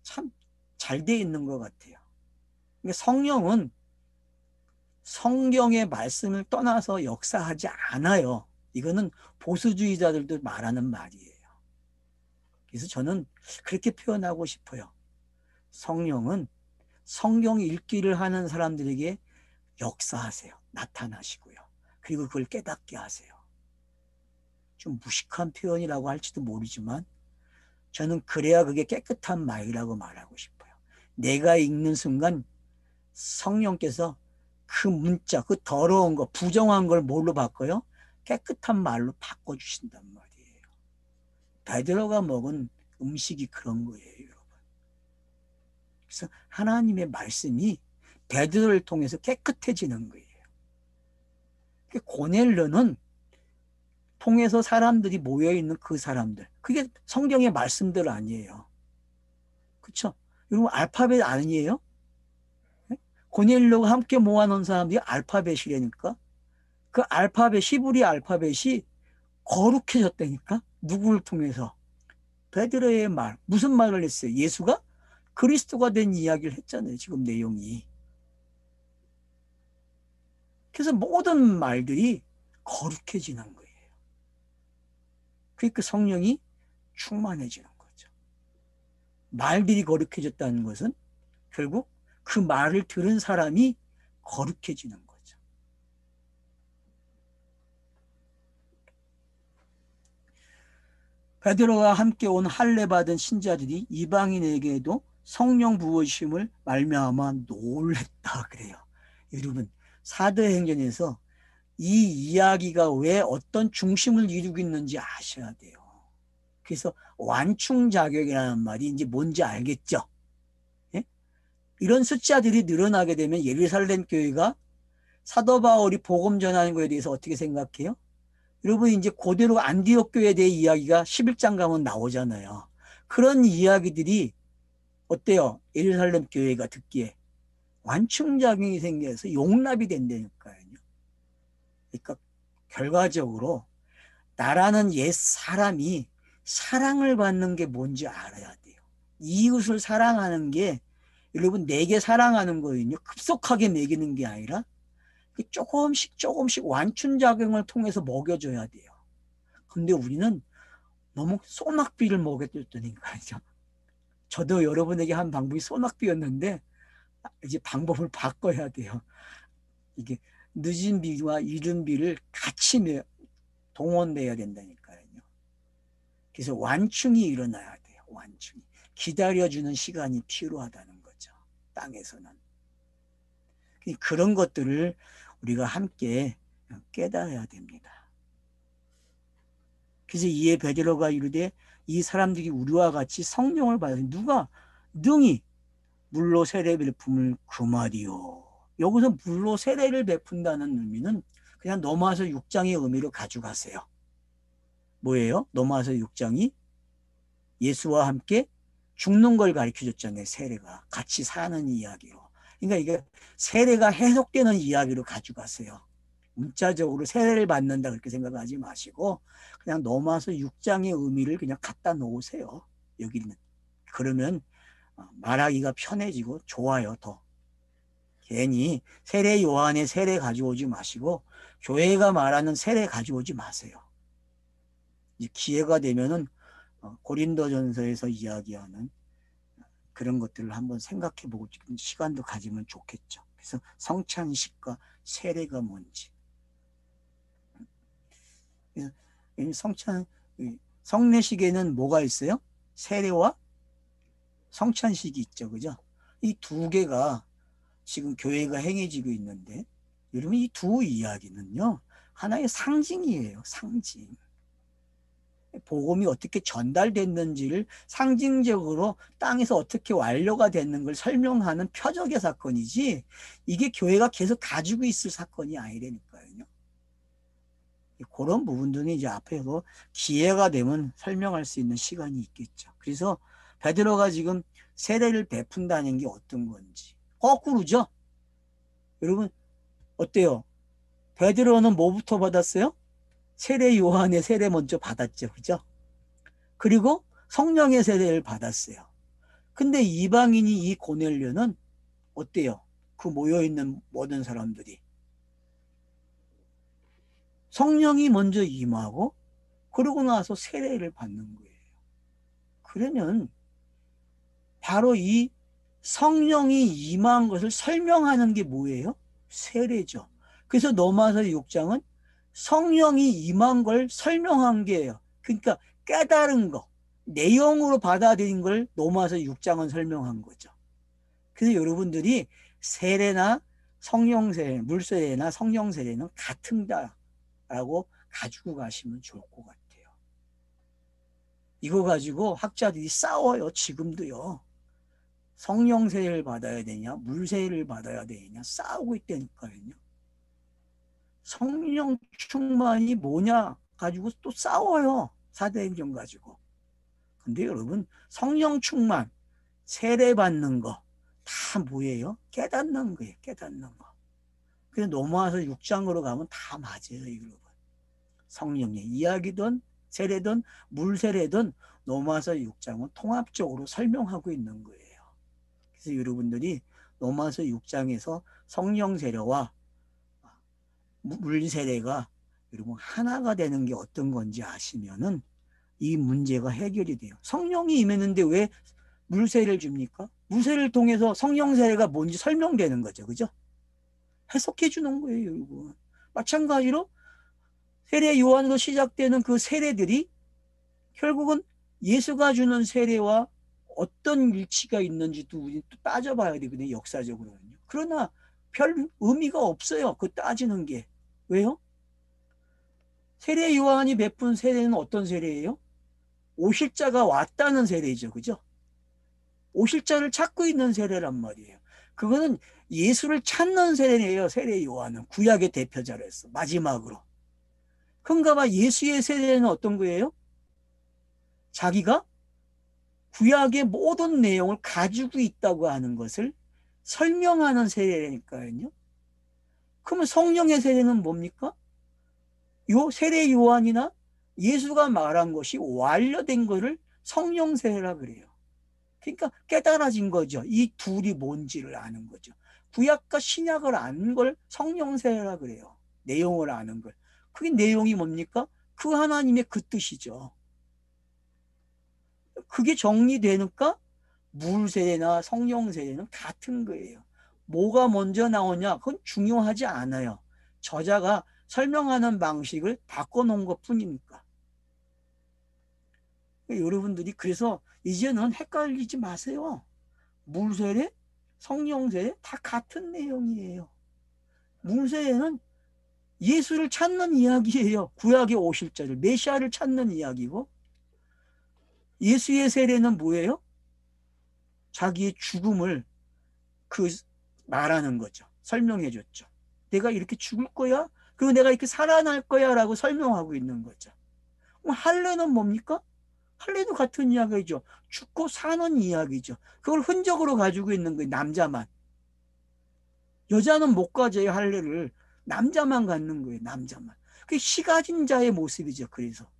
참 잘 돼 있는 것 같아요. 그러니까 성령은 성경의 말씀을 떠나서 역사하지 않아요. 이거는 보수주의자들도 말하는 말이에요. 그래서 저는 그렇게 표현하고 싶어요. 성령은 성경 읽기를 하는 사람들에게 역사하세요. 나타나시고요. 그리고 그걸 깨닫게 하세요. 좀 무식한 표현이라고 할지도 모르지만 저는 그래야 그게 깨끗한 말이라고 말하고 싶어요. 내가 읽는 순간 성령께서 그 문자, 그 더러운 거, 부정한 걸 뭘로 바꿔요? 깨끗한 말로 바꿔주신단 말이에요. 베드로가 먹은 음식이 그런 거예요, 여러분. 그래서 하나님의 말씀이 베드로를 통해서 깨끗해지는 거예요. 고넬료는 통해서 사람들이 모여있는 그 사람들, 그게 성경의 말씀들 아니에요. 그렇죠? 여러분 알파벳 아니에요? 고넬료가 함께 모아놓은 사람들이 알파벳이라니까. 그 알파벳, 히브리 알파벳이 거룩해졌다니까. 누구를 통해서? 베드로의 말. 무슨 말을 했어요? 예수가 그리스도가 된 이야기를 했잖아요. 지금 내용이. 그래서 모든 말들이 거룩해지는 거예요. 그러니까 성령이 충만해지는 거죠. 말들이 거룩해졌다는 것은 결국 그 말을 들은 사람이 거룩해지는 거죠. 베드로와 함께 온 할례 받은 신자들이 이방인에게도 성령 부어주심을 말미암아 놀랬다 그래요. 여러분 사도행전에서 이 이야기가 왜 어떤 중심을 이루고 있는지 아셔야 돼요. 그래서 완충작용이라는 말이 이제 뭔지 알겠죠? 예? 이런 숫자들이 늘어나게 되면 예루살렘 교회가 사도 바울이 복음 전하는 거에 대해서 어떻게 생각해요? 여러분 이제 그대로 안디옥 교회에 대해 이야기가 11장 가면 나오잖아요. 그런 이야기들이 어때요? 예루살렘 교회가 듣기에 완충작용이 생겨서 용납이 된다니까요. 그러니까 결과적으로 나라는 옛 사람이 사랑을 받는 게 뭔지 알아야 돼요. 이웃을 사랑하는 게 여러분 내게 사랑하는 거거든요. 급속하게 먹이는 게 아니라 조금씩 조금씩 완충작용을 통해서 먹여줘야 돼요. 근데 우리는 너무 소낙비를 먹여줬다니까요. 저도 여러분에게 한 방법이 소낙비였는데 이제 방법을 바꿔야 돼요. 이게 늦은 비와 이른 비를 같이 동원돼야 된다니까요. 그래서 완충이 일어나야 돼요. 완충이. 기다려주는 시간이 필요하다는 거죠. 땅에서는. 그런 것들을 우리가 함께 깨달아야 됩니다. 그래서 이에 베드로가 이르되 이 사람들이 우리와 같이 성령을 받아서 누가 능히 물로 세례 베품을 금하리요. 여기서 물로 세례를 베푼다는 의미는 그냥 로마서 6장의 의미로 가져가세요. 뭐예요? 로마서 6장이 예수와 함께 죽는 걸 가르쳐 줬잖아요. 세례가 같이 사는 이야기로. 그러니까 이게 세례가 해석되는 이야기로 가져가세요. 문자적으로 세례를 받는다 그렇게 생각하지 마시고 그냥 로마서 6장의 의미를 그냥 갖다 놓으세요. 여기는. 그러면 말하기가 편해지고 좋아요. 더. 괜히 세례 요한의 세례 가져오지 마시고 교회가 말하는 세례 가져오지 마세요. 기회가 되면은 고린도전서에서 이야기하는 그런 것들을 한번 생각해보고 시간도 가지면 좋겠죠. 그래서 성찬식과 세례가 뭔지. 성례식에는 뭐가 있어요? 세례와 성찬식이 있죠. 그죠? 이 두 개가 지금 교회가 행해지고 있는데 여러분 이 두 이야기는요. 하나의 상징이에요. 상징. 복음이 어떻게 전달됐는지를 상징적으로 땅에서 어떻게 완료가 됐는 걸 설명하는 표적의 사건이지 이게 교회가 계속 가지고 있을 사건이 아니라니까요. 그런 부분들이 이제 앞에서 기회가 되면 설명할 수 있는 시간이 있겠죠. 그래서 베드로가 지금 세례를 베푼다는 게 어떤 건지 거꾸로죠. 여러분 어때요? 베드로는 뭐부터 받았어요? 세례 요한의 세례 먼저 받았죠. 그죠? 그리고 성령의 세례를 받았어요. 근데 이방인이 이 고넬료는 어때요? 그 모여있는 모든 사람들이 성령이 먼저 임하고 그러고 나서 세례를 받는 거예요. 그러면 바로 이 성령이 임한 것을 설명하는 게 뭐예요? 세례죠. 그래서 로마서 6장은 성령이 임한 걸 설명한 게예요. 그러니까 깨달은 거, 내용으로 받아들인 걸 로마서 6장은 설명한 거죠. 그래서 여러분들이 세례나 성령세례, 물세례나 성령세례는 같은다라고 가지고 가시면 좋을 것 같아요. 이거 가지고 학자들이 싸워요. 지금도요. 성령세례를 받아야 되냐, 물세례를 받아야 되냐 싸우고 있다니까요. 성령 충만이 뭐냐 가지고 또 싸워요. 사도행전 가지고. 근데 여러분 성령 충만, 세례 받는 거 다 뭐예요? 깨닫는 거예요. 깨닫는 거. 그래서 넘어와서 6장으로 가면 다 맞아요. 여러분. 성령의 이야기든 세례든 물세례든 넘어와서 6장은 통합적으로 설명하고 있는 거예요. 그래서 여러분들이 넘어와서 6장에서 성령 세례와 물 세례가 여러분 하나가 되는 게 어떤 건지 아시면은 이 문제가 해결이 돼요. 성령이 임했는데 왜 물세례를 줍니까? 물세례를 통해서 성령 세례가 뭔지 설명되는 거죠. 그죠? 해석해 주는 거예요, 여러분. 마찬가지로 세례 요한으로 시작되는 그 세례들이 결국은 예수가 주는 세례와 어떤 일치가 있는지도 우리 또 따져봐야 되거든요. 역사적으로는요. 그러나 별 의미가 없어요. 그 따지는 게. 왜요? 세례 요한이 베푼 세례는 어떤 세례예요? 오실 자가 왔다는 세례죠. 그죠? 오실 자를 찾고 있는 세례란 말이에요. 그거는 예수를 찾는 세례예요. 세례 요한은 구약의 대표자로서 마지막으로. 그런가 봐 예수의 세례는 어떤 거예요? 자기가 구약의 모든 내용을 가지고 있다고 하는 것을 설명하는 세례니까요. 그러면 성령의 세례는 뭡니까? 요 세례 요한이나 예수가 말한 것이 완료된 것을 성령 세례라 그래요. 그러니까 깨달아진 거죠. 이 둘이 뭔지를 아는 거죠. 구약과 신약을 아는 걸 성령 세례라 그래요. 내용을 아는 걸. 그게 내용이 뭡니까? 그 하나님의 그 뜻이죠. 그게 정리되니까 물 세례나 성령 세례는 같은 거예요. 뭐가 먼저 나오냐? 그건 중요하지 않아요. 저자가 설명하는 방식을 바꿔놓은 것 뿐이니까. 여러분들이 그래서 이제는 헷갈리지 마세요. 물 세례, 성령 세례 다 같은 내용이에요. 물 세례는 예수를 찾는 이야기예요. 구약에 오실 자를, 메시아를 찾는 이야기고, 예수의 세례는 뭐예요? 자기의 죽음을 말하는 거죠. 설명해 줬죠. 내가 이렇게 죽을 거야? 그리고 내가 이렇게 살아날 거야 라고 설명하고 있는 거죠. 그럼 할례는 뭡니까? 할례도 같은 이야기죠. 죽고 사는 이야기죠. 그걸 흔적으로 가지고 있는 거예요. 남자만. 여자는 못 가져요. 할례를. 남자만 갖는 거예요. 남자만. 그게 시 가진 자의 모습이죠. 그래서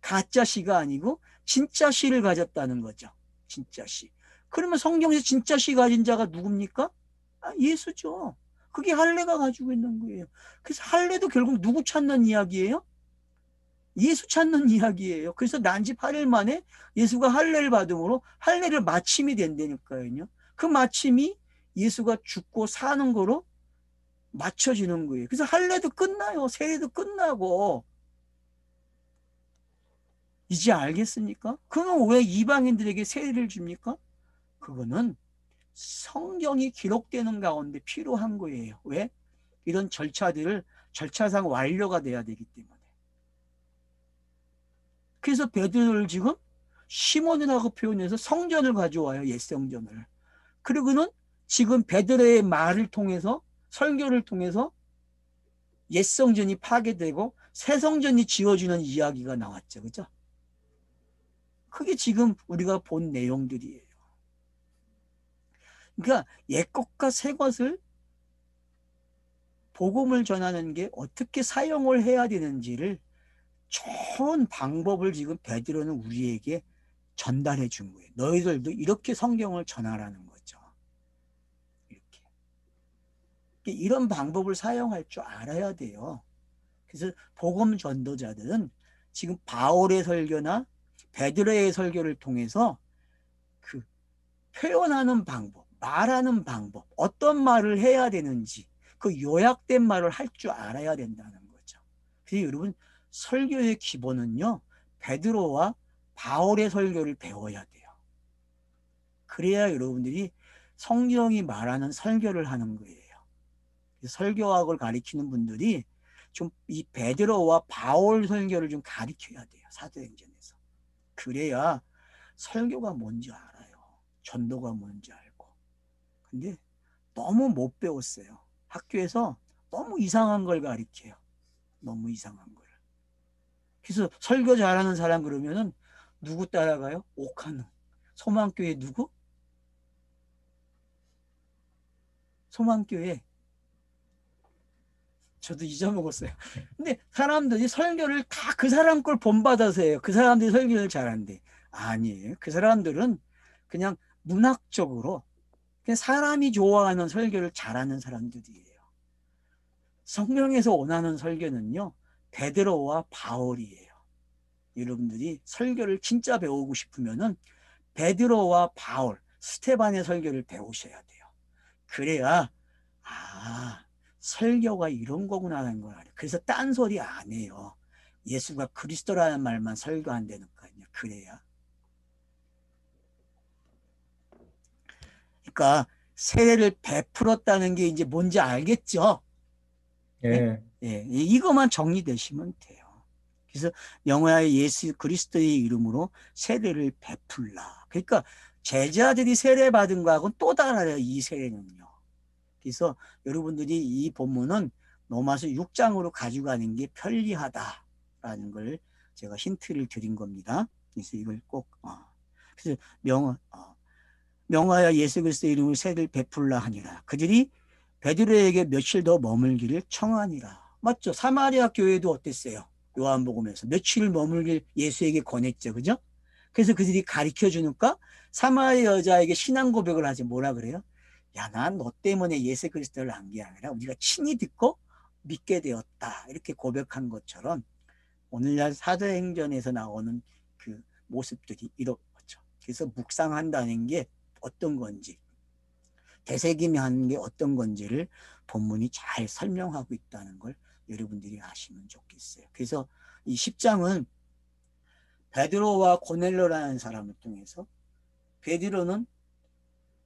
가짜 시가 아니고 진짜 시를 가졌다는 거죠. 진짜 시. 그러면 성경에서 진짜 시 가진 자가 누굽니까? 예수죠. 그게 할례가 가지고 있는 거예요. 그래서 할례도 결국 누구 찾는 이야기예요? 예수 찾는 이야기예요. 그래서 난지 8일 만에 예수가 할례를 받음으로 할례를 마침이 된다니까요. 그 마침이 예수가 죽고 사는 거로 맞춰지는 거예요. 그래서 할례도 끝나요. 세례도 끝나고. 이제 알겠습니까? 그러면 왜 이방인들에게 세례를 줍니까? 그거는 성경이 기록되는 가운데 필요한 거예요. 왜? 이런 절차상 완료가 돼야 되기 때문에. 그래서 베드로를 지금 시몬이라고 표현해서 성전을 가져와요. 옛 성전을. 그리고는 지금 베드로의 말을 통해서 설교를 통해서 옛 성전이 파괴되고 새 성전이 지어지는 이야기가 나왔죠. 그죠? 그게 지금 우리가 본 내용들이에요. 그러니까 옛 것과 새 것을 복음을 전하는 게 어떻게 사용을 해야 되는지를 좋은 방법을 지금 베드로는 우리에게 전달해 준 거예요. 너희들도 이렇게 성경을 전하라는 거죠. 이렇게. 이런 방법을 사용할 줄 알아야 돼요. 그래서 복음 전도자들은 지금 바울의 설교나 베드로의 설교를 통해서 그 표현하는 방법, 말하는 방법, 어떤 말을 해야 되는지 그 요약된 말을 할 줄 알아야 된다는 거죠. 그래서 여러분 설교의 기본은요, 베드로와 바울의 설교를 배워야 돼요. 그래야 여러분들이 성경이 말하는 설교를 하는 거예요. 설교학을 가리키는 분들이 좀 이 베드로와 바울 설교를 좀 가리켜야 돼요. 사도행전에서. 그래야 설교가 뭔지 알아요. 전도가 뭔지 알고. 근데 너무 못 배웠어요. 학교에서 너무 이상한 걸 가리켜요. 너무 이상한 걸. 그래서 설교 잘하는 사람 그러면은 누구 따라가요? 옥하는. 소망교회 누구? 소망교회. 저도 잊어먹었어요. 근데 사람들이 설교를 다 그 사람 걸 본받아서 해요. 그 사람들이 설교를 잘한대. 아니에요. 그 사람들은 그냥 문학적으로 그냥 사람이 좋아하는 설교를 잘하는 사람들이에요. 성경에서 원하는 설교는요, 베드로와 바울이에요. 여러분들이 설교를 진짜 배우고 싶으면은 베드로와 바울, 스테반의 설교를 배우셔야 돼요. 그래야 설교가 이런 거구나 하는 걸 알아요. 그래서 딴소리 안 해요. 예수가 그리스도라는 말만 설교한다니까요. 그래야. 그러니까 세례를 베풀었다는 게 이제 뭔지 알겠죠? 예. 예, 이것만 정리되시면 돼요. 그래서 명하여 예수 그리스도의 이름으로 세례를 베풀라. 그러니까 제자들이 세례 받은 거하고는 또 달라요. 이 세례는요. 그래서 여러분들이 이 본문은 로마서 6장으로 가져가는 게 편리하다라는 걸 제가 힌트를 드린 겁니다. 그래서 이걸 꼭 그래서 명하여 예수 그리스도의 이름으로 세례를 베풀라 하니라. 그들이 베드로에게 며칠 더 머물기를 청하니라. 맞죠? 사마리아 교회도 어땠어요? 요한복음에서 며칠 머물길 예수에게 권했죠. 그죠? 그래서 그들이 가르쳐 주니까 사마리아 여자에게 신앙 고백을 하지. 뭐라 그래요? 야, 난 너 때문에 예수 그리스도를 안 게 아니라 우리가 친히 듣고 믿게 되었다. 이렇게 고백한 것처럼 오늘날 사도행전에서 나오는 그 모습들이 이렇죠. 그래서 묵상한다는 게 어떤 건지, 되새김이 하는 게 어떤 건지를 본문이 잘 설명하고 있다는 걸 여러분들이 아시면 좋겠어요. 그래서 이 10장은 베드로와 고넬료라는 사람을 통해서 베드로는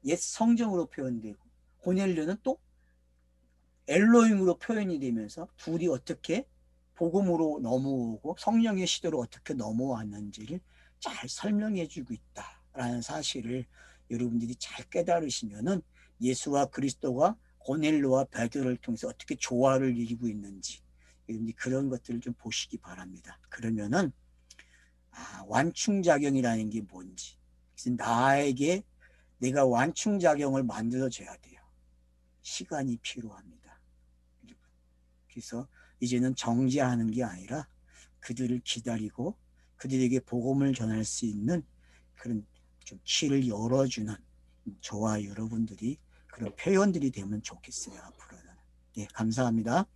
옛 성경으로 표현되고 고넬료는 또 엘로힘으로 표현이 되면서 둘이 어떻게 복음으로 넘어오고 성령의 시도로 어떻게 넘어왔는지를 잘 설명해 주고 있다라는 사실을 여러분들이 잘 깨달으시면은 예수와 그리스도가 고넬료와 베드로를 통해서 어떻게 조화를 이루고 있는지 여러분들이 그런 것들을 좀 보시기 바랍니다. 그러면은 완충작용이라는 게 뭔지, 그래서 나에게 내가 완충작용을 만들어줘야 돼요. 시간이 필요합니다. 그래서 이제는 정지하는 게 아니라 그들을 기다리고 그들에게 복음을 전할 수 있는 그런 좀 길을 열어주는 저와 여러분들이 그런 표현들이 되면 좋겠어요. 앞으로는. 네, 감사합니다.